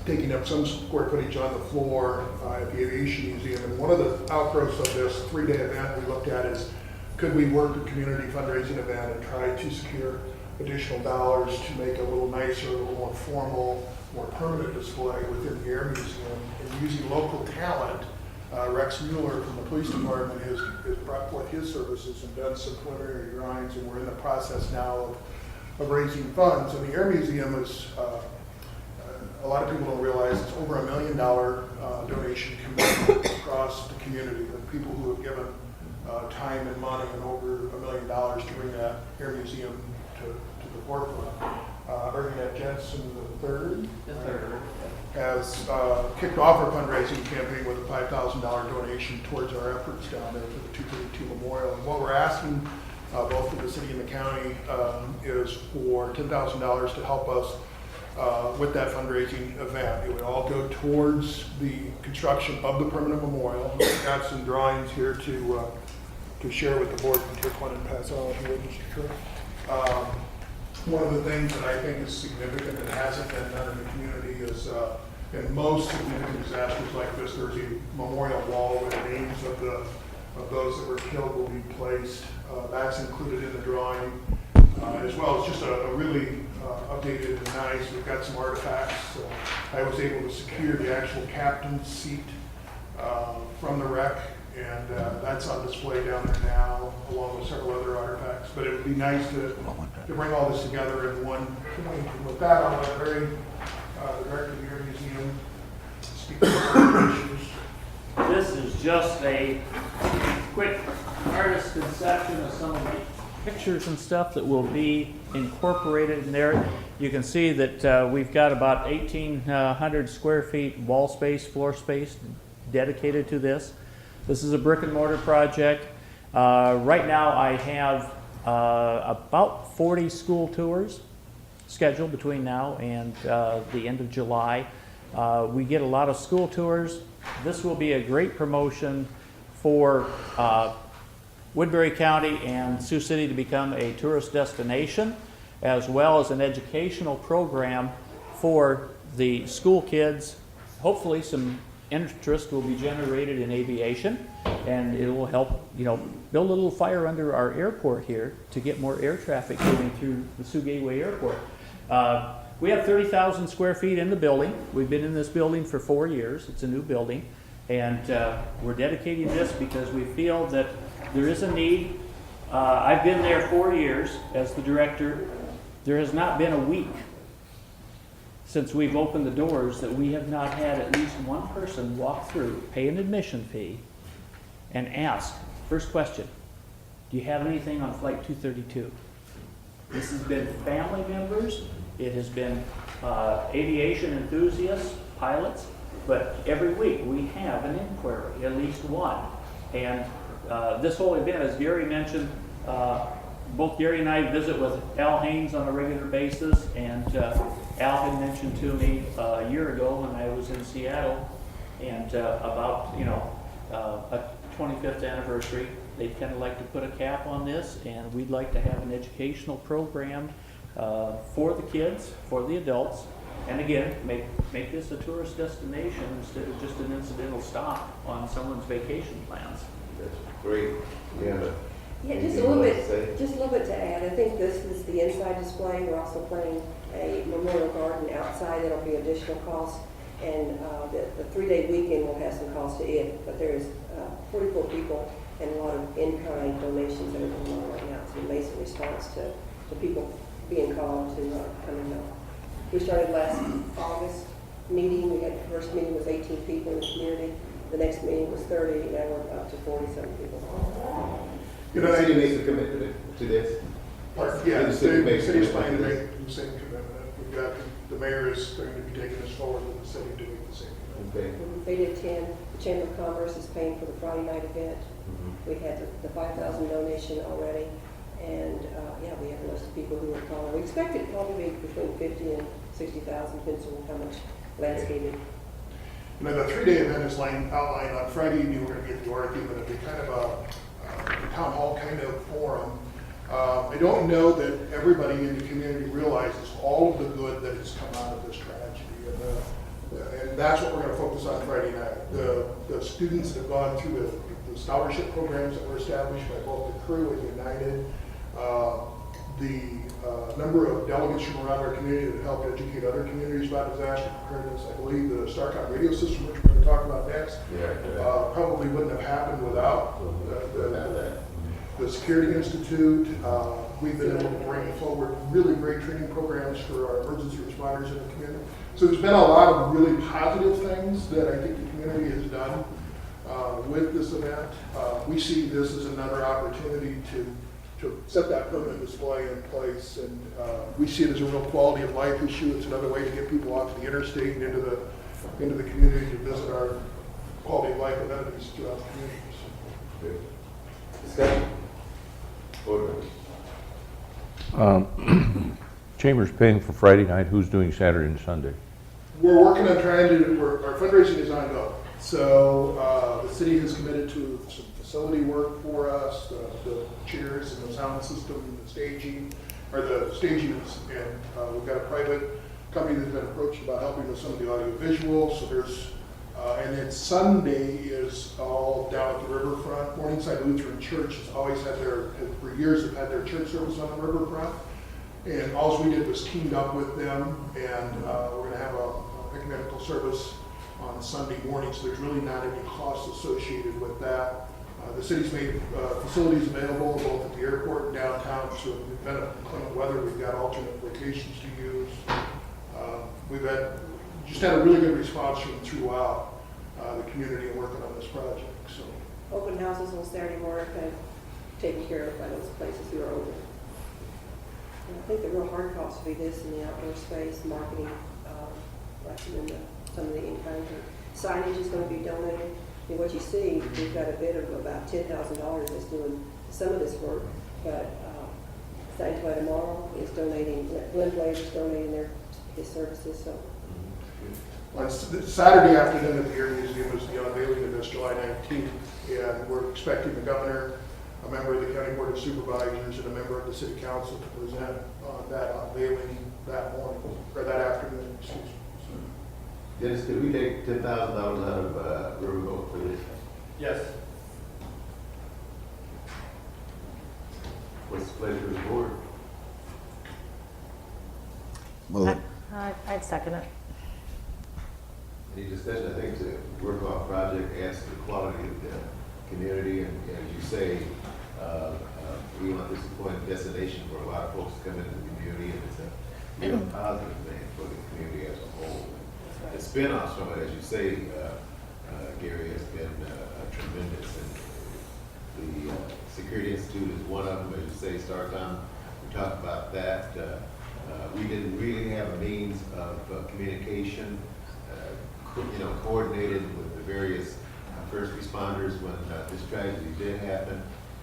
taking up some square footage on the floor at the Aviation Museum. And one of the outgrowths of this 3-day event we looked at is, could we work a community fundraising event and try to secure additional dollars to make a little nicer, a little more formal, more permanent display within the Air Museum, and using local talent. Rex Mueller from the police department has brought forth his services and done some preliminary drawings, and we're in the process now of raising funds. And the Air Museum is, a lot of people don't realize, it's over $1 million donation commitment across the community of people who have given time and money, and over $1 million to bring that Air Museum to the forefront. Ernie Jensen III has kicked off our fundraising campaign with a $5,000 donation towards our efforts down there for the 232 Memorial. And what we're asking both for the city and the county, is for $10,000 to help us with that fundraising event. It would all go towards the construction of the permanent memorial. We've got some drawings here to share with the board and take one and pass on if you would, Mr. Chair. One of the things that I think is significant that hasn't been done in the community is in most significant disasters like this, there's a memorial wall where the names of those that were killed will be placed. That's included in the drawing, as well as just a really updated and nice. We've got some artifacts. I was able to secure the actual captain's seat from the wreck, and that's on display down there now, along with several other artifacts. But it would be nice to bring all this together in one point. And with that, I'll let Barry, the director of your museum, speak to the issues. This is just a quick artist conception of some of the pictures and stuff that will be incorporated in there. You can see that we've got about 1,800 square feet wall space, floor space dedicated to this. This is a brick and mortar project. Right now I have about 40 school tours scheduled between now and the end of July. We get a lot of school tours. This will be a great promotion for Woodbury County and Sioux City to become a tourist destination, as well as an educational program for the school kids. Hopefully some interest will be generated in aviation, and it will help, build a little fire under our airport here to get more air traffic moving through the Sioux Gateway Airport. We have 30,000 square feet in the building. We've been in this building for 4 years. It's a new building. And we're dedicating this because we feel that there is a need. I've been there 4 years as the director. There has not been a week since we've opened the doors that we have not had at least one person walk through, pay an admission fee, and ask, first question, do you have anything on Flight 232? This has been family members. It has been aviation enthusiasts, pilots, but every week we have an inquiry, at least one. And this whole event, as Gary mentioned, both Gary and I visit with Al Haynes on a regular basis, and Al had mentioned to me a year ago when I was in Seattle, and about a 25th anniversary, they'd kind of like to put a cap on this, and we'd like to have an educational program for the kids, for the adults, and again, make this a tourist destination instead of just an incidental stop on someone's vacation plans. That's great. Yeah, just a little bit to add. I think this is the inside display. We're also planning a memorial garden outside. That'll be additional cost. And the 3-day weekend will have some cost to it. But there's 44 people and a lot of in-kind donations that are going on right now. It's an amazing response to people being called to come and help. We started last August meeting. We had the first meeting was 18 people in the community. The next meeting was 30. Now we're up to 47 people. The city makes a commitment to this? Yeah, the city's planning to make the same commitment. We've got, the mayor is going to be taking this forward with the city doing the same commitment. Okay. They did 10. The Chamber of Commerce is paying for the Friday night event. We had the 5,000 donation already. And we have a list of people who are calling. We expect it to probably be between 50 and 60,000, depends on how much landscaping. The 3-day event is outlined on Friday evening. We're going to be at the Dorothy, but it'll be kind of a town hall kind of forum. I don't know that everybody in the community realizes all of the good that has come out of this tragedy, and that's what we're going to focus on Friday night. The students that have gone through the scholarship programs that were established by both the crew and United, the number of delegates from around our community that helped educate other communities about disaster preparedness. I believe the StarCom radio system, which we're going to talk about next, probably wouldn't have happened without the Security Institute. We've been able to bring forward really great training programs for our emergency responders in the community. So there's been a lot of really positive things that I think the community has done with this event. We see this as another opportunity to set that permanent display in place, and we see it as a real quality of life issue. It's another way to get people off the interstate and into the community to visit our quality of life amenities throughout the community. Discussion? Board members. Chamber's paying for Friday night, who's doing Saturday and Sunday? We're working on trying to, our fundraising is ongoing. So the city has committed to some facility work for us, the chairs and the sound system, and the staging, and we've got a private company that's been approached about helping with some of the audio visuals. So there's, and then Sunday is all down at the riverfront. Morningside Lutheran Church has always had for years have had their church service on the riverfront. And all we did was teamed up with them, and we're going to have a ecumenical service on Sunday morning, so there's really not any cost associated with that. The city's made facilities available both at the airport and downtown, so in the event of inclement weather, we've got alternate locations to use. We've just had a really good response from throughout the community working on this project. So Open houses on Saturday morning, kind of taken care of by those places who are open. And I think the real hard cost will be this in the outdoor space, marketing, like some of the in-kind signage is going to be donated. And what you see, we've got a bid of about $10,000 that's doing some of this work, but Sanctuary Tomorrow is donating, Glenn Blaze is donating his services. So. On Saturday afternoon at the Air Museum is the unveiling of this, July 19th, and we're expecting the governor, a member of the County Board of Supervisors, and a member of the City Council to present on that unveiling that morning, or that afternoon, excuse me. Dennis, did we take $10,000 out of Riverboat for this? Yes. What's the pleasure of the board? Move it. I'd second it. Any discussion? I think it's a worthwhile project, adds to the quality of the community, and as you say, we want this to point a destination for a lot of folks to come into the community, and it's a real positive thing for the community as a whole. The spin-offs from it, as you say, Gary, has been tremendous. And the Security Institute is one of them, as you say, StarCom. We talked about that. We didn't really have a means of communication, coordinated with the various first responders when this tragedy did happen.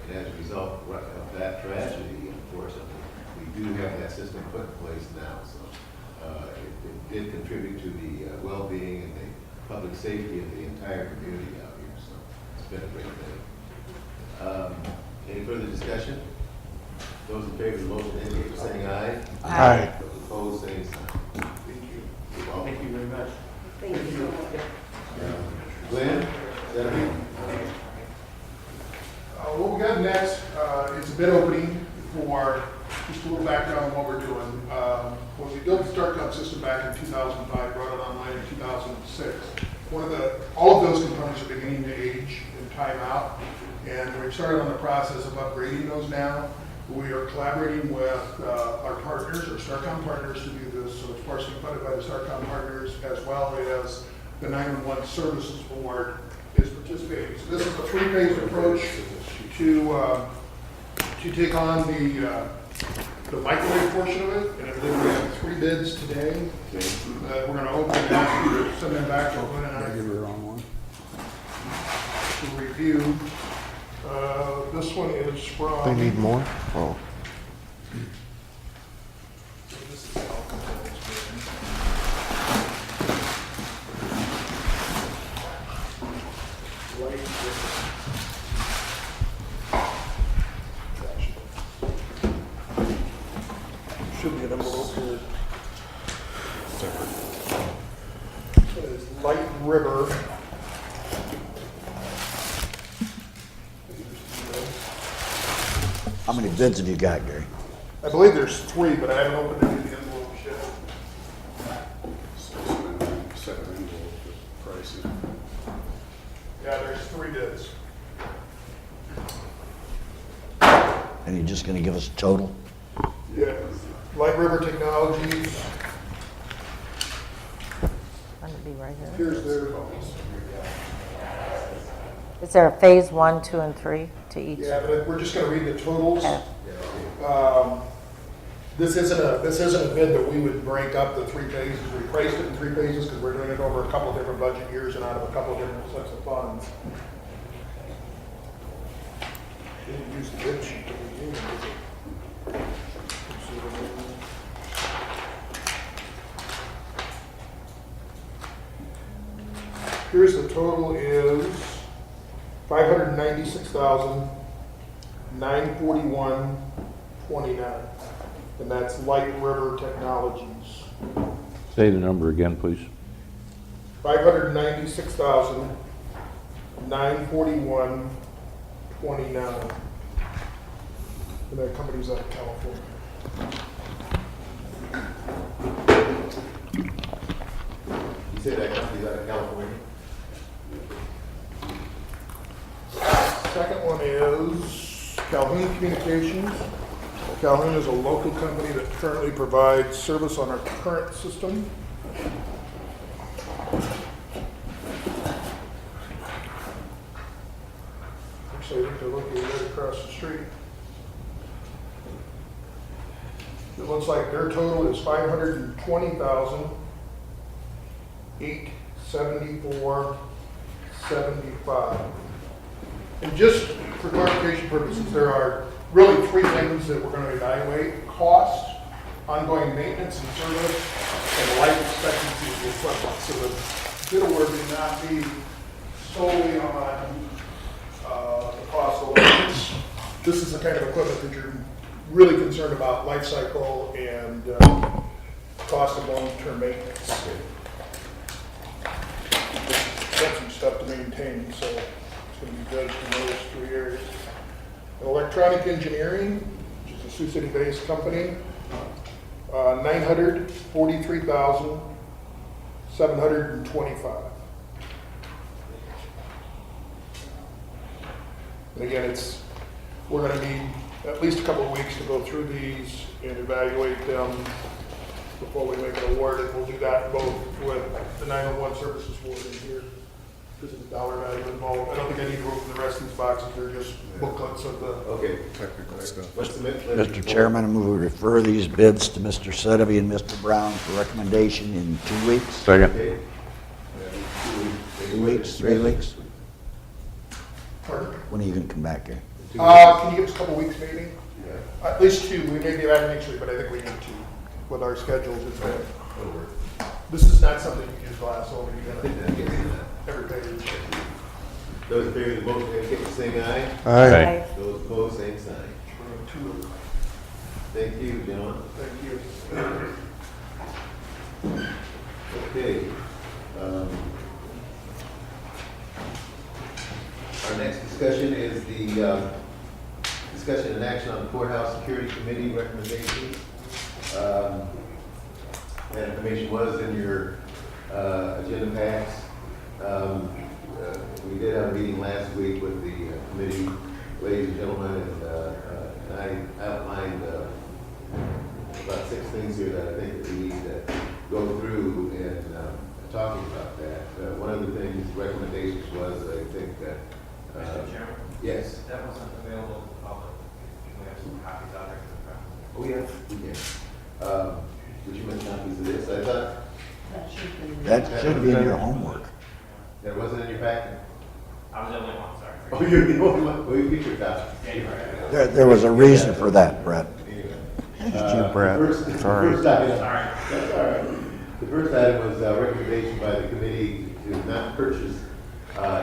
And as a result of that tragedy, unfortunately, we do have that system put in place now. So it did contribute to the well-being and the public safety of the entire community out here. So it's been a great thing. Any further discussion? Those in favor of the motion indicate by saying aye. Aye. Those opposed, saying sign. Thank you. You're welcome. Thank you very much. Thank you so much. Glenn, Stephanie? What we got next is a bid opening for, just a little background on what we're doing. When we built the StarCom system back in 2005, brought it online in 2006, all of those components are beginning to age and time out, and we've started on the process of upgrading those now. We are collaborating with our partners, our StarCom partners, to do this, so it's partially funded by the StarCom partners, as well as the 911 Services Board is participating. So this is a three-phase approach to take on the microwave portion of it, and I believe we have 3 bids today. We're going to open and ask you to send them back to Glenn and I to review. This one is from. They need more? Oh. This is the should be an envelope here. It is Light River. How many bids have you got, Gary? I believe there's 3, but I haven't opened any of the envelopes yet. Second envelope, pricing. Yeah, there's 3 bids. And you're just gonna give us a total? Yeah, Light River Technologies, Going to be right here. here's their, Is there a phase 1, 2, and 3 to each? yeah, but we're just gonna read the totals. Okay. This isn't a bid that we would break up the 3 phases. We priced it in 3 phases because we're doing it over a couple of different budget years and out of a couple of different sets of funds. Didn't use the bid sheet to begin with. Here's the total is $596,941.29, and that's Light River Technologies. Say the number again, please. $596,941.29, and that company's out of California. You said that company's out of California? Second one is Calhoun Communications. Calhoun is a local company that currently provides service on our current system. Actually, I think they're located right across the street. It looks like their total is $520,874.75. And just for clarification purposes, there are really three things that we're going to evaluate: cost, ongoing maintenance and service, and life expectancy of the equipment. So the bid award may not be solely on the cost of maintenance. This is the kind of equipment that you're really concerned about: life cycle and cost of long-term maintenance. Got some stuff to maintain, so it's going to be judged in those three areas. Electronic Engineering, which is a Sioux City-based company, $943,725. And again, we're going to need at least a couple of weeks to go through these and evaluate them before we make an award, and we'll do that both with the 911 Services Board in here, because of the dollar value involved. I don't think I need to open the rest of these boxes, they're just booklets of the technical stuff. Mr. Chairman, I move we refer these bids to Mr. Sedovy and Mr. Brown for recommendation in 2 weeks. Second. 2 weeks, 3 weeks? Pardon? When are you going to come back here? Can you give us a couple of weeks maybe? Yeah. At least 2, we may be back next week, but I think we need 2 with our schedules. This is not something you can just glass over, you gotta every page. Those in favor of the motion, indicate by saying aye. Aye. Those opposed, same sign. Thank you, gentlemen. Thank you. Okay. Our next discussion is the discussion and action on the Courthouse Security Committee recommendations. That information was in your agenda packs. We did have a meeting last week with the committee, ladies and gentlemen, and I outlined about 6 things here that I think that we need to go through in talking about that. One of the things, recommendations was, I think that... Mr. Chairman? Yes. That wasn't available to the public. Can we have some copies out there for the press? Oh, yeah, we can. Would you make copies of this? I thought... That should be in your homework. That wasn't in your packet? I was the only one, sorry. Oh, you're the only one? Well, you get your copy. There was a reason for that, Brett. Thank you, Brett. The first item, Sorry. that's all right. The first item was a recommendation by the committee to not purchase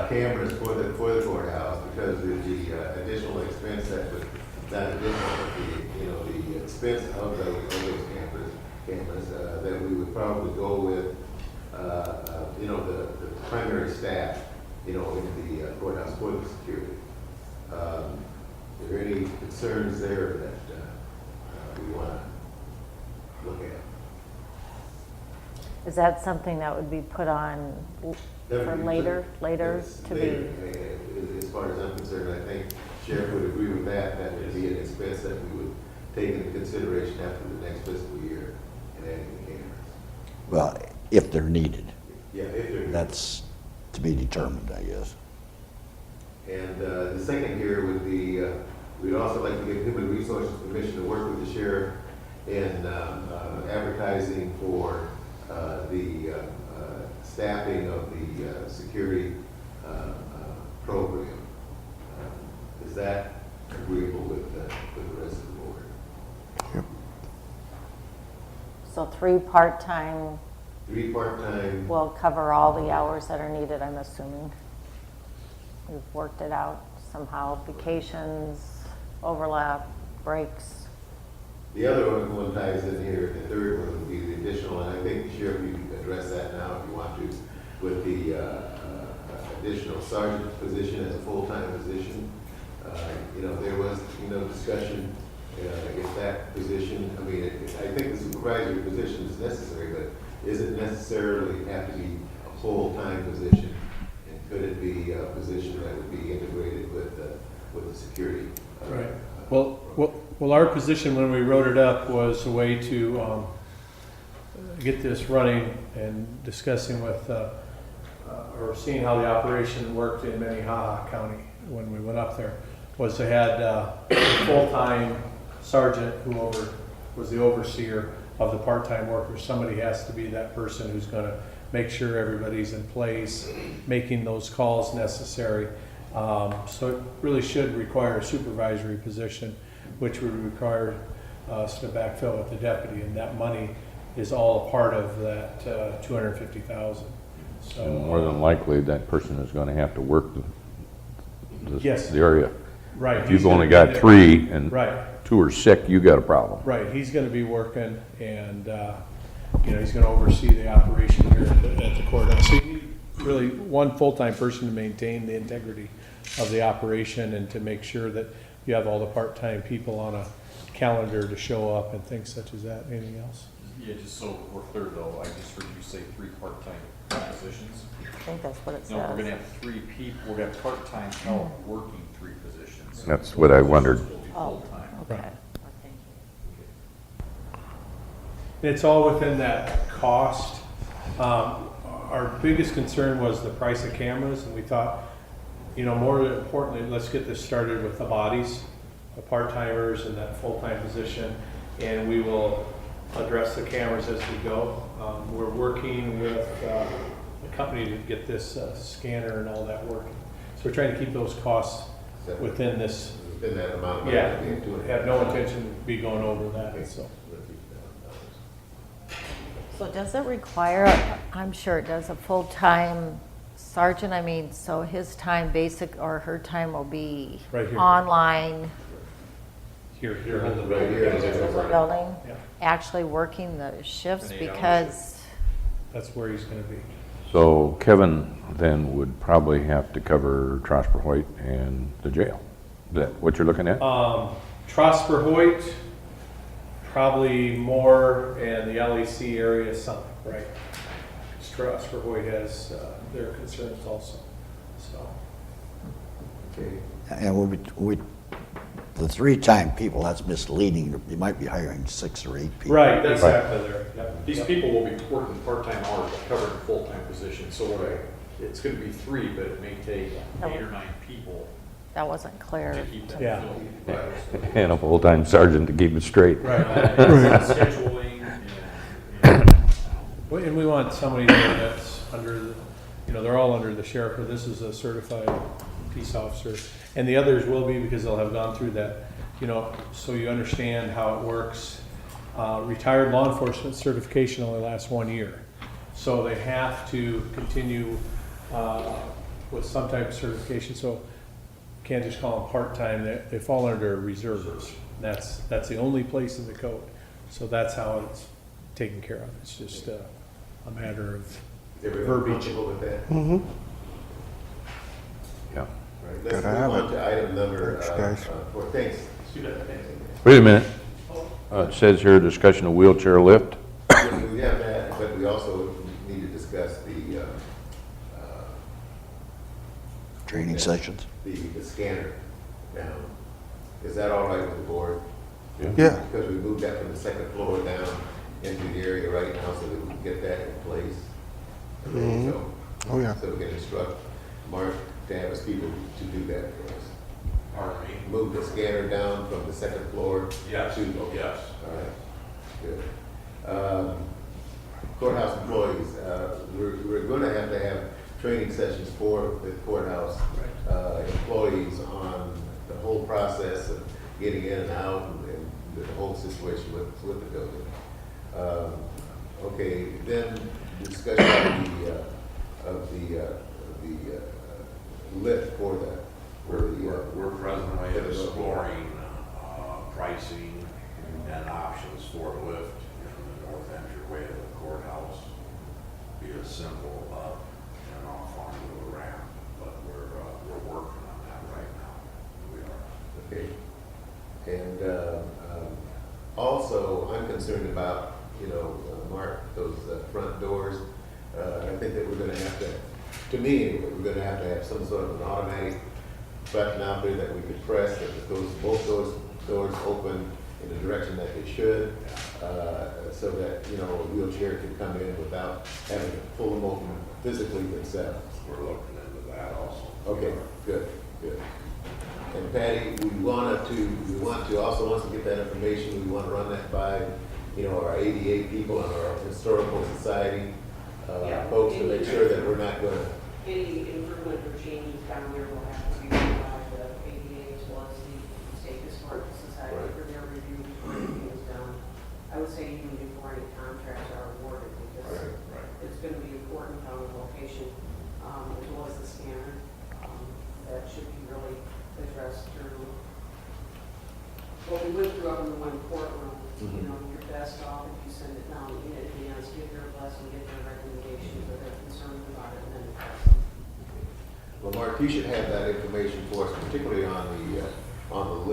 cameras for the courthouse because of the additional expense that would, not additional, but the expense of those cameras, that we would probably go with, the primary staff, in the courthouse for the security. Are there any concerns there that we want to look at? Is that something that would be put on for later Yes, to later. be? As far as I'm concerned, I think Sheriff would agree with that. That would be an expense that we would take into consideration after the next fiscal year and adding the cameras. Well, if they're needed. Yeah, if they're. That's to be determined, I guess. And the second here would be, we'd also like to give Human Resources permission to work with the sheriff in advertising for the staffing of the security program. Is that 3 part-time 3 part-time, will cover all the hours that are needed, I'm assuming. We've worked it out somehow, vacations, overlap, breaks. the other one ties in here, the third one would be the additional, and I think, Sheriff, you can address that now if you want to, with the additional sergeant position as a full-time position. You know, there was, discussion, if that position, I mean, I think the supervisory position is necessary, but is it necessarily have to be a full-time position? And could it be a position that would be integrated with the security? Right. Well, our position when we wrote it up was a way to get this running and discussing with, or seeing how the operation worked in Minnehaha County when we went up there, was to have a full-time sergeant who was the overseer of the part-time workers. Somebody has to be that person who's going to make sure everybody's in place, making those calls necessary. So it really should require a supervisory position, which would require us to backfill with the deputy, and that money is all a part of that $250,000. So And more than likely, that person is going to have to work Yes. the area. Right. If he's you've only gonna be got there. 3 and Right. 2 are sick, you got a problem. Right, he's going to be working, and he's going to oversee the operation here at the courthouse. So you need really one full-time person to maintain the integrity of the operation and to make sure that you have all the part-time people on a calendar to show up and things such as that. Anything else? Yeah, just so we're clear though, I just heard you say 3 part-time positions. I think that's what it No, we're says. gonna have 3 people, we're gonna have part-time help working 3 positions. That's what I wondered. Will be Oh, full-time. okay. It's all within that cost. Our biggest concern was the price of cameras, and we thought, more importantly, let's get this started with the bodies, the part-timers and that full-time position, and we will address the cameras as we go. We're working with a company to get this scanner and all that working. So we're trying to keep those costs within this. Within that amount of money. Yeah, to be doing it. have no intention to be going over that, so. So does it require, I'm sure it does, a full-time sergeant? I mean, so his time basic or her time will be Right here. online Here. Right here. in the building, Yeah. actually working the shifts An 8-hour because, That's where he's gonna be. So Kevin then would probably have to cover Trosper Hoyt and the jail. Is that what you're looking at? Trosper Hoyt, probably more, and the LEC area some, right? Trosper Hoyt has their concerns also, so. Okay. And the 3-time people, that's misleading. You might be hiring 6 or 8 people. Right, exactly there. Yep. These people will be working part-time hours, but covering full-time positions, so it's gonna be 3, but it may take 8 or 9 people that wasn't clear. to keep that Yeah. filled. And a full-time sergeant to keep it straight. Right. Scheduling and Well, and we want somebody that's under, they're all under the sheriff, but this is a certified peace officer. And the others will be because they'll have gone through that, so you understand how it works. Retired law enforcement certification only lasts 1 year. So they have to continue with some type of certification. So you can't just call them part-time, they fall under reserves. That's the only place in the code. So that's how it's taken care of. It's just a matter of Everyone verbiage. comfortable with that? Mm-hmm. Yeah. Right, let's Gotta move have on it. to item number, Thanks, guys. 4. Thanks. Wait a minute. It says here, discussion of wheelchair lift. We have that, but we also need to discuss the Training sessions. the scanner now. Is that all right with the board? Yeah. Because we moved that from the 2nd floor down into the area right now so that we can get that in place. Okay, Mhm. so- Oh, yeah. So we can instruct Mark to have his people to do that for us. Pardon me? Move the scanner down from the 2nd floor. Yes, to- yes. All right, good. Courthouse employees, we're gonna have to have training sessions for the courthouse employees on the whole process of getting in and out and the whole situation with the building. Okay, then discussion of the lift for the, We're presently exploring pricing and options for a lift in the north entryway of the courthouse. Be a simple up and off onto the ramp, but we're working on that right now. We are. okay. And also, I'm concerned about, Mark, those front doors. I think that we're gonna have to me anyway, we're gonna have to have some sort of an automatic button out there that we could press that goes, both those doors open in the direction that they should, so that, a wheelchair can come in without having to pull them open physically themselves. We're looking into that also. Okay, good. And Patty, we want to also, once we get that information, we want to run that by, our ADA people and our historical society folks to make sure that we're not going to. Any improvement or changes down there will have to be done by the ADA as well as the State Historical Society for their review before anything is done. I would say even before any contracts are awarded, because it's going to be important on the location as well as the scanner. That should be really addressed through what we went through up in the one courtroom. You're best off if you send it down in advance, get their blessing, get their recommendations, or they're concerned about it, and then pass them. Well, Mark, you should have that information for us, particularly on the lift. On the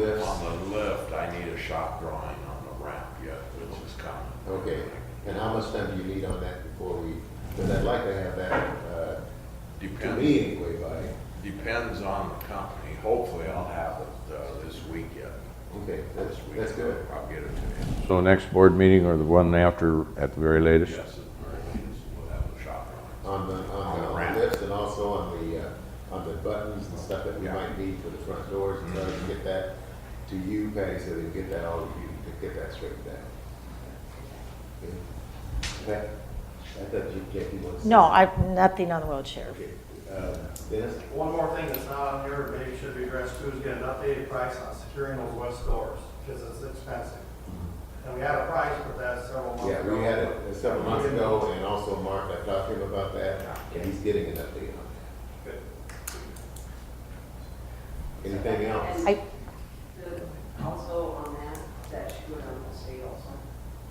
lift, I need a shop drawing on the ramp yet, which is coming. Okay. And how much time do you need on that before we? Because I'd like to have that. To me anyway, by. Depends on the company. Hopefully, I'll have it this week yet. Okay, that's good. I'll get it to you. So next board meeting or the one after at the very latest? Yes, at the very latest, we'll have the shop drawing. On the ramp. lifts and also on the buttons and stuff that we might need for the front doors, and try to get that to you, Patty, so they can get that all to you to get that straightened out. Okay. Pat, I thought Jackie wanted to say No, something. nothing on the wheelchair. Okay. Dennis? One more thing that's not on here, maybe should be addressed too, is get an updated price on securing those west doors, because it's expensive. And we had a price, but that's several months ago. Yeah, we had it several months ago, and also Mark, I talked to him about that, and he's getting an update on that. Good. Anything else? Also on that should go down to the state also.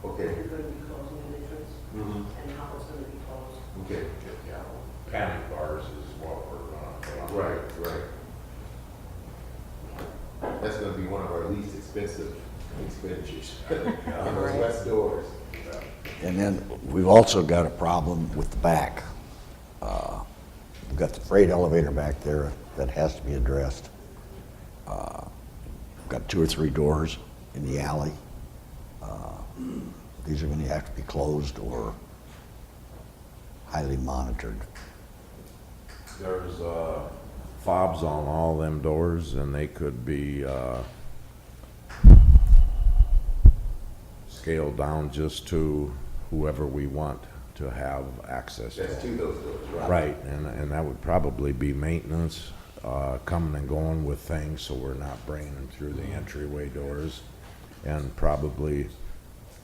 Okay. You're going to be closing an entrance, and how it's going to be closed. Okay. Yeah, panic bars is what we're going to put on. Right. That's gonna be one of our least expensive expenditures, on those west doors. And then we've also got a problem with the back. We've got the freight elevator back there that has to be addressed. We've got 2 or 3 doors in the alley. These are going to have to be closed or highly monitored. There's fobs on all them doors, and they could be scaled down just to whoever we want to have access to. That's to those doors, right? Right, and that would probably be maintenance, coming and going with things, so we're not bringing them through the entryway doors. And probably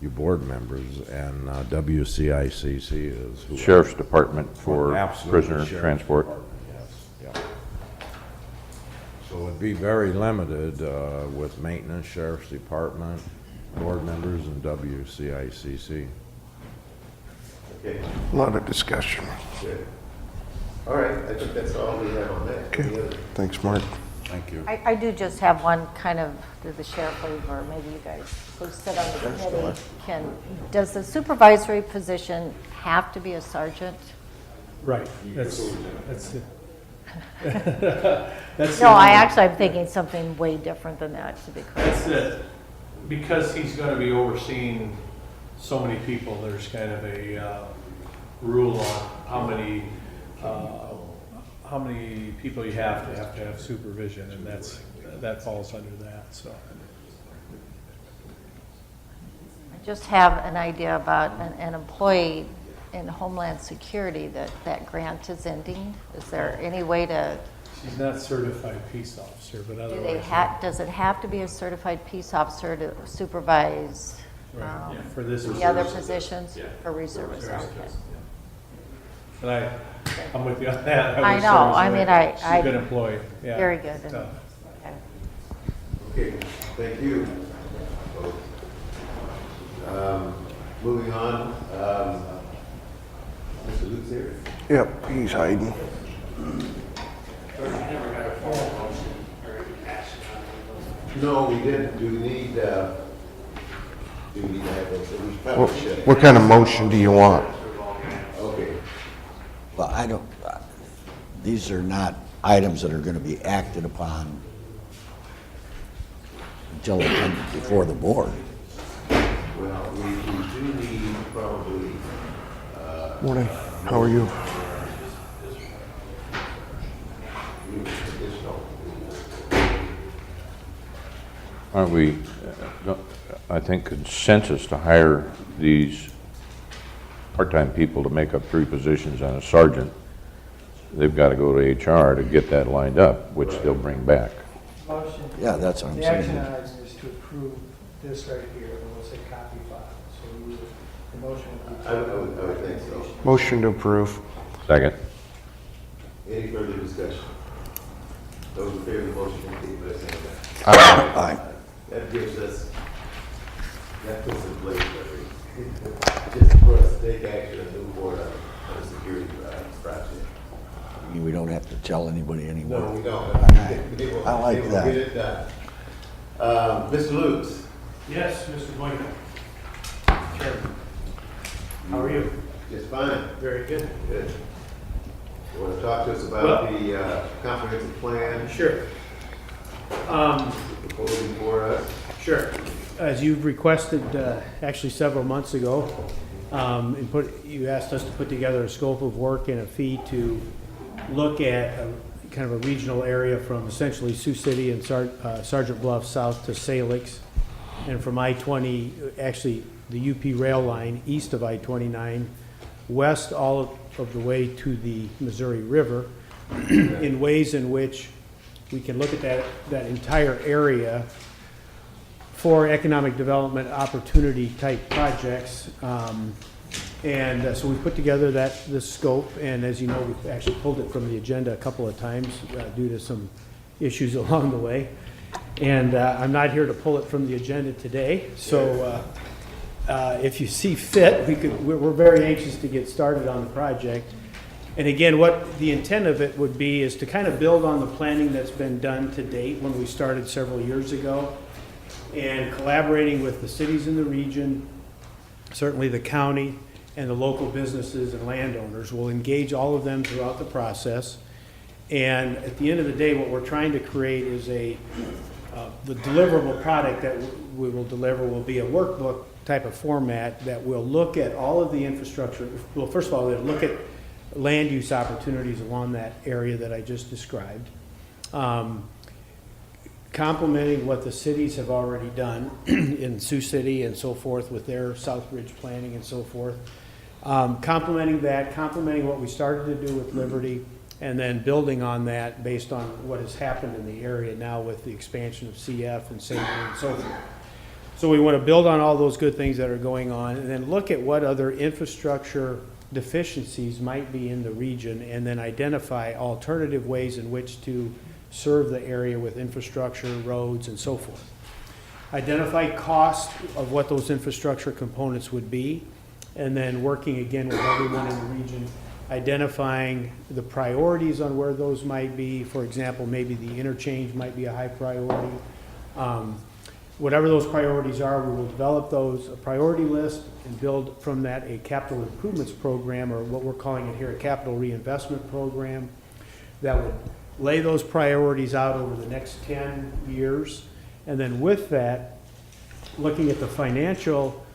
you board members and WCICC is who. Sheriff's Department for Absolutely, prisoner Sheriff's transport. Department, yes, yeah. So it'd be very limited with maintenance, Sheriff's Department, board members, and WCICC. Okay, A lot of discussion. good. All right, I think that's all we have on that. Any Okay, other? thanks, Mark. Thank you. I do just have one kind of, did the sheriff leave, or maybe you guys who sit on the committee does the supervisory position have to be a sergeant? Right, that's it. That's No, the only- I'm thinking something way different than that, to be clear. That's it. Because he's gonna be overseeing so many people, there's kind of a rule on how many people you have to have supervision, and that falls under that, so. I just have an idea about an employee in Homeland Security that grant is ending. Is there any way to, She's not certified peace officer, but do they otherwise. does it have to be a certified peace officer to supervise Right, for this the other position. positions Yeah. for reservists, okay. And I'm with you on that. I was know, service I away. mean, She's a good employee, yeah. Very good. and- Tough. okay. Okay, thank you. Moving on, Mr. Luke's here. Yep, he's hiding. No, we didn't. Do we need to have those? We probably should. What kind of motion do you want? Okay. Well, I don't, these are not items that are going to be acted upon until they come before the board. Well, we do need probably, Morning, how are you? additional. Aren't we, I think consensus to hire these part-time people to make up 3 positions and a sergeant, they've got to go to HR to get that lined up, which they'll bring back. Motion. Yeah, that's what I'm The action saying. item is to approve this right here, and we'll say copy file. So the motion would be. I would think so. Motion to approve. Second. Any further discussion? Those in favor of the motion, indicate by saying Aye. Aye. that gives us, that puts in place, just for us to take action and move forward on a security project. I mean, we don't have to tell anybody anymore. No, we don't. I like They will that. get it done. Mr. Lutz? Yes, Mr. Boynton. Chairman. How are you? Just fine. Very good. Good. You want to talk to us about the comprehensive plan? Sure. Proposing for us? Sure. As you've requested, actually several months ago, you asked us to put together a scope of work and a fee to look at kind of a regional area from essentially Sioux City and Sergeant Bluff south to Salix, and from I-20, actually the UP rail line east of I-29, west all of the way to the Missouri River, in ways in which we can look at that entire area for economic development opportunity type projects. So we put together this scope, and as you know, we've actually pulled it from the agenda a couple of times due to some issues along the way. And I'm not here to pull it from the agenda today, so if you see fit, we're very anxious to get started on the project. And again, what the intent of it would be is to kind of build on the planning that's been done to date when we started several years ago, and collaborating with the cities in the region, certainly the county, and the local businesses and landowners. We'll engage all of them throughout the process. And at the end of the day, what we're trying to create is the deliverable product that we will deliver will be a workbook type of format that will look at all of the infrastructure. Well, first of all, we'll look at land use opportunities along that area that I just described, complementing what the cities have already done in Sioux City and so forth with their Southbridge planning and so forth. Complementing what we started to do with Liberty, and then building on that based on what has happened in the area now with the expansion of CF and St. and so forth. So we want to build on all those good things that are going on, and then look at what other infrastructure deficiencies might be in the region, and then identify alternative ways in which to serve the area with infrastructure, roads, and so forth. Identify cost of what those infrastructure components would be, and then working again with everyone in the region, identifying the priorities on where those might be. For example, maybe the interchange might be a high priority. Whatever those priorities are, we will develop those, a priority list, and build from that a capital improvements program, or what we're calling it here, a capital reinvestment program, that would lay those priorities out over the next 10 years. And then with that, looking at the financial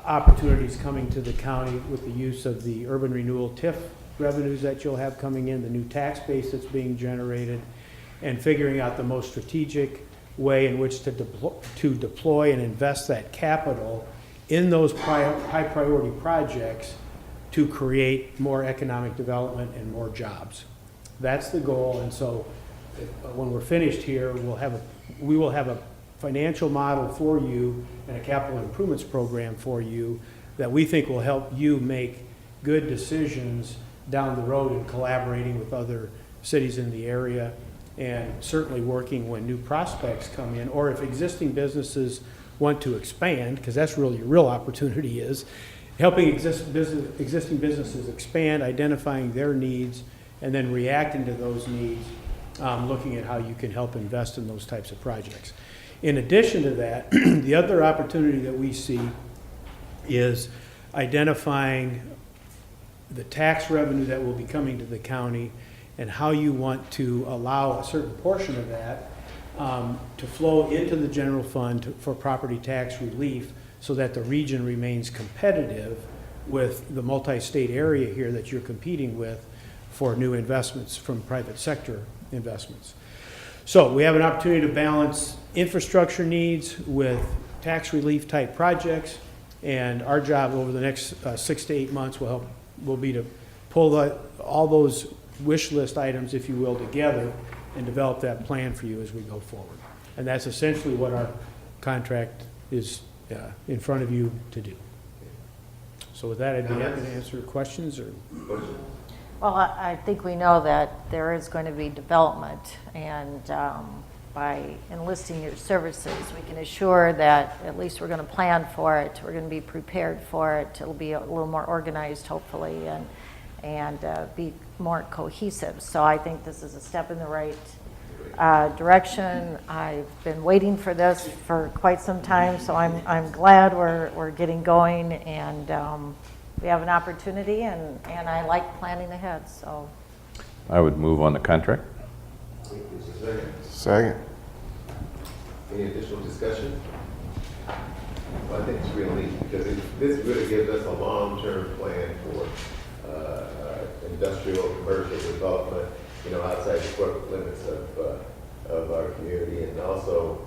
opportunities coming to the county with the use of the urban renewal TIF revenues that you'll have coming in, the new tax base that's being generated, and figuring out the most strategic way in which to deploy and invest that capital in those high priority projects to create more economic development and more jobs. That's the goal. And so when we're finished here, we will have financial model for you and a capital improvements program for you that we think will help you make good decisions down the road in collaborating with other cities in the area, and certainly working when new prospects come in, or if existing businesses want to expand, because that's really your real opportunity is helping existing businesses expand, identifying their needs, and then reacting to those needs, looking at how you can help invest in those types of projects. In addition to that, the other opportunity that we see is identifying the tax revenue that will be coming to the county and how you want to allow a certain portion of that to flow into the general fund for property tax relief so that the region remains competitive with the multi-state area here that you're competing with for new investments from private sector investments. So we have an opportunity to balance infrastructure needs with tax relief type projects, and our job over the next 6 to 8 months will be to pull all those wish list items, if you will, together and develop that plan for you as we go forward. And that's essentially what our contract is in front of you to do. So with that, I'd be happy to answer questions or. Well, I think we know that there is going to be development, and by enlisting your services, we can assure that at least we're going to plan for it, we're going to be prepared for it, it'll be a little more organized, hopefully, and be more cohesive. So I think this is a step in the right direction. I've been waiting for this for quite some time, so I'm glad we're getting going, and we have an opportunity, and I like planning ahead. So I would move on the contract. Second. Any additional discussion? Well, I think it's real neat because this really gives us a long-term plan for industrial, commercial development, outside the corporate limits of our community, and also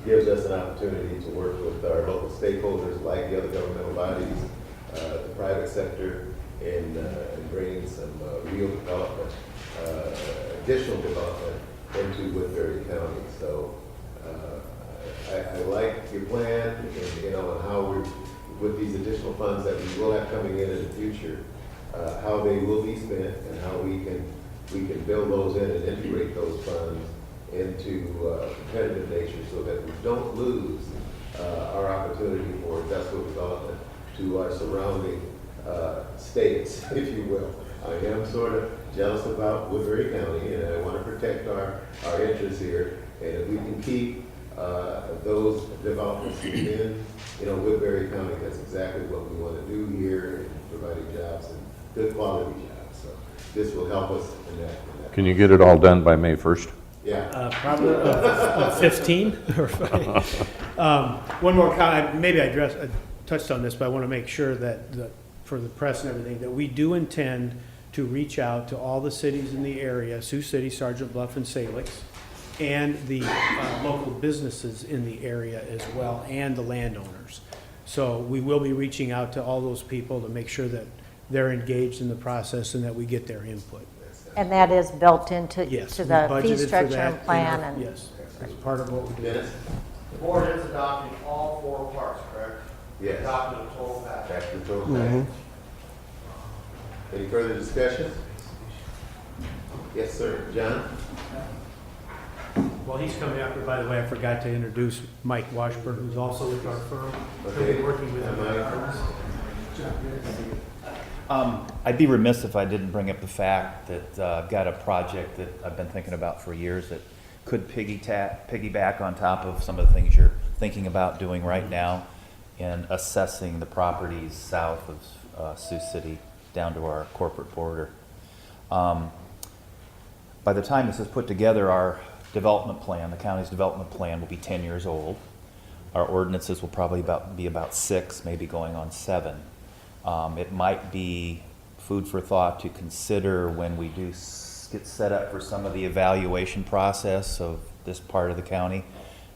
gives us an opportunity to work with our local stakeholders like the other governmental bodies, the private sector, in bringing some real development, additional development into Woodbury County. So I like your plan, and how we're, with these additional funds that we will have coming in the future, how they will be spent and how we can build those in and integrate those funds into competitive nature so that we don't lose our opportunity for industrial development to our surrounding states, if you will. I am sort of jealous about Woodbury County, and I want to protect our interests here. And if we can keep those developments within, Woodbury County, that's exactly what we want to do here, providing jobs and good quality jobs. So this will help us in that. Can you get it all done by May 1st? Yeah. Probably 15 or 5. One more comment. Maybe I touched on this, but I want to make sure that for the press and everything, that we do intend to reach out to all the cities in the area, Sioux City, Sergeant Bluff, and Salix, and the local businesses in the area as well, and the landowners. So we will be reaching out to all those people to make sure that they're engaged in the process and that we get their input. and that is built into Yes, to we the budgeted fee for structure that and in plan. our- And Yes, as part of what we do. Dennis? The board is adopting all 4 parts, correct? Yes. Adopting the total package. Back to the total package. Any further discussion? Yes, sir. John? Well, he's coming after, by the way, I forgot to introduce Mike Washburn, who's also with our firm. Okay. He'll be working with him. I'd be remiss if I didn't bring up the fact that I've got a project that I've been thinking about for years that could piggyback on top of some of the things you're thinking about doing right now in assessing the properties south of Sioux City down to our corporate border. By the time this is put together, our development plan, the county's development plan, will be 10 years old. Our ordinances will probably be about 6, maybe going on 7. It might be food for thought to consider when we do get set up for some of the evaluation process of this part of the county,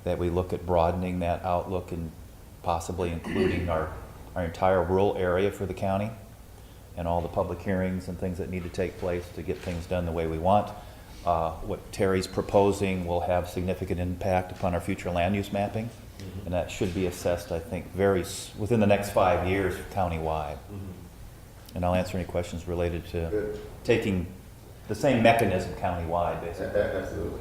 that we look at broadening that outlook and possibly including our entire rural area for the county and all the public hearings and things that need to take place to get things done the way we want. what Terry's proposing will have significant impact upon our future land use mapping. And that should be assessed, I think, within the next 5 years countywide. And I'll answer any questions related to taking the same mechanism countywide, basically. Absolutely.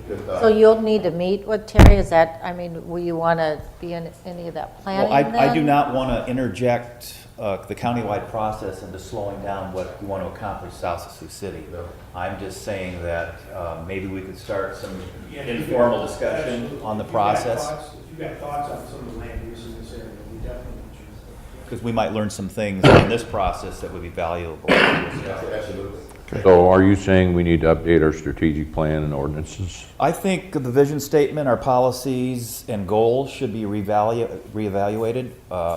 Good thought. So you'll need to meet with Terry, is that, I mean, will you want to be in any of that planning Well, I do then? not want to interject the countywide process into slowing down what we want to accomplish south of Sioux City. No. I'm just saying that maybe we could start some informal discussion on the process, If you got thoughts on some of the land use in this area, we definitely choose them. because we might learn some things in this process that would be valuable. Absolutely. So are you saying we need to update our strategic plan and ordinances? I think the vision statement, our policies and goals should be reevaluated.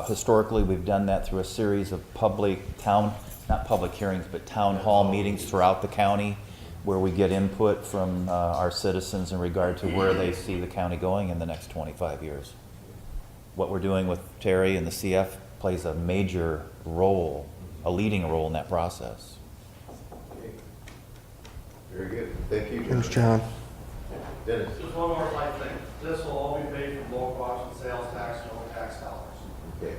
Historically, we've done that through a series of not public hearings, but town hall meetings throughout the county, where we get input from our citizens in regard to where they see the county going in the next 25 years. What we're doing with Terry and the CF plays a major role, a leading role in that process. Very good. Thank you. Thanks, John. Dennis? Just one more slight thing. This will all be paid from local option sales tax, no tax dollars. Okay.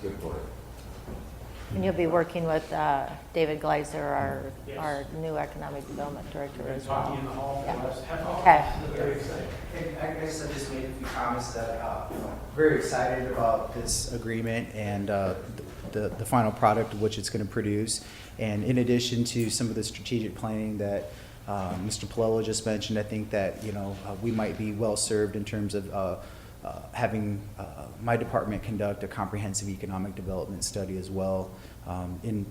Good point. And you'll be working with David Gleiser, Yes. our new economic development director as well. Talking in the hall. Yeah. Okay. Very exciting. I guess I just made a few comments that, very excited about this agreement and the final product of which it's going to produce. And in addition to some of the strategic planning that Mr. Palello just mentioned, I think that, we might be well served in terms of having my department conduct a comprehensive economic development study as well, in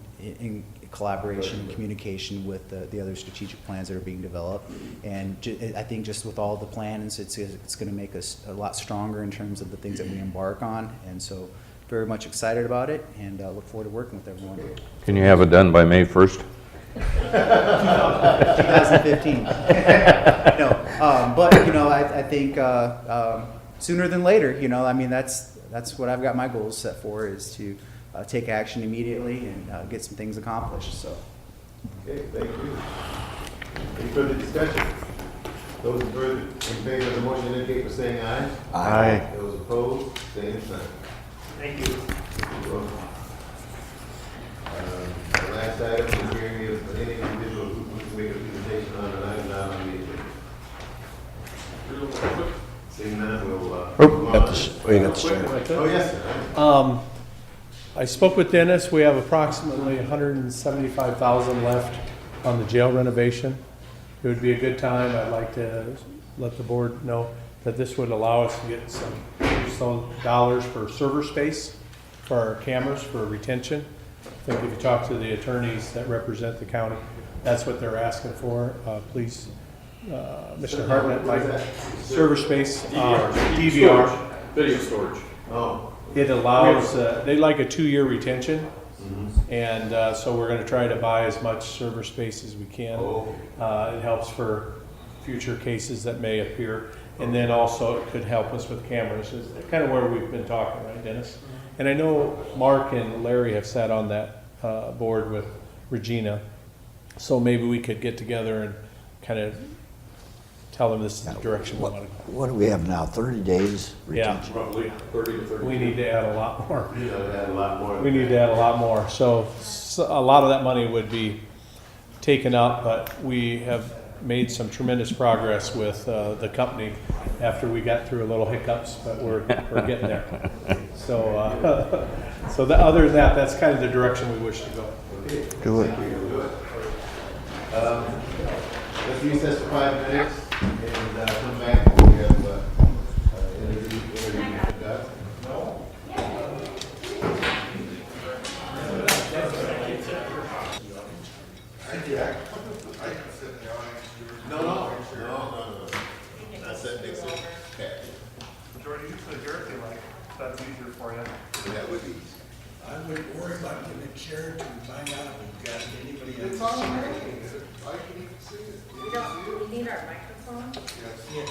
collaboration and communication with the other strategic plans that are being developed. And I think just with all the plans, it's going to make us a lot stronger in terms of the things that we embark on. And so very much excited about it and look forward to working with everyone. Can you have it done by May 1st? 2015. No, but I think sooner than later. I mean that's what I've got my goals set for, is to take action immediately and get some things accomplished. So. Okay, thank you. Any further discussion? Those in favor of the motion indicate by saying aye. Aye. Those opposed, same sign. Thank you. You're welcome. The last item is hearing is any individual who wants to make a presentation on an item not on the agenda. Seeing none, we'll, We got the chair. Oh, yes, sir. I spoke with Dennis. We have approximately $175,000 left on the jail renovation. It would be a good time. I'd like to let the board know that this would allow us to get some dollars for server space for our cameras for retention. I think if you talk to the attorneys that represent the county, that's what they're asking for. Please, Mr. Hartnett, like server space, DVR. Video storage. Oh. It allows, they like a 2-year retention, and so we're going to try to buy as much server space as we can. It helps for future cases that may appear, and then also it could help us with cameras. It's kind of where we've been talking, right, Dennis? And I know Mark and Larry have sat on that board with Regina, so maybe we could get together and kind of tell them this is the direction we want to go. What do we have now, 30 days Yeah. retention? Roughly 30 to 30. We need to add a lot more. You know, add a lot more. We need to add a lot more. So a lot of that money would be taken up, but we have made some tremendous progress with the company after we got through a little hiccups, but we're getting there. So, other than that, that's kind of the direction we wish to go. Do it. Let's recess for 5 minutes and come back when we have interview conduct. No. I said next to Pat. Jordan, you said your thing, like, that's easier for you. That would be. I wouldn't worry about getting a chair to find out if we've got anybody else. It's all right. I can even see it. We need our microphone? Yes.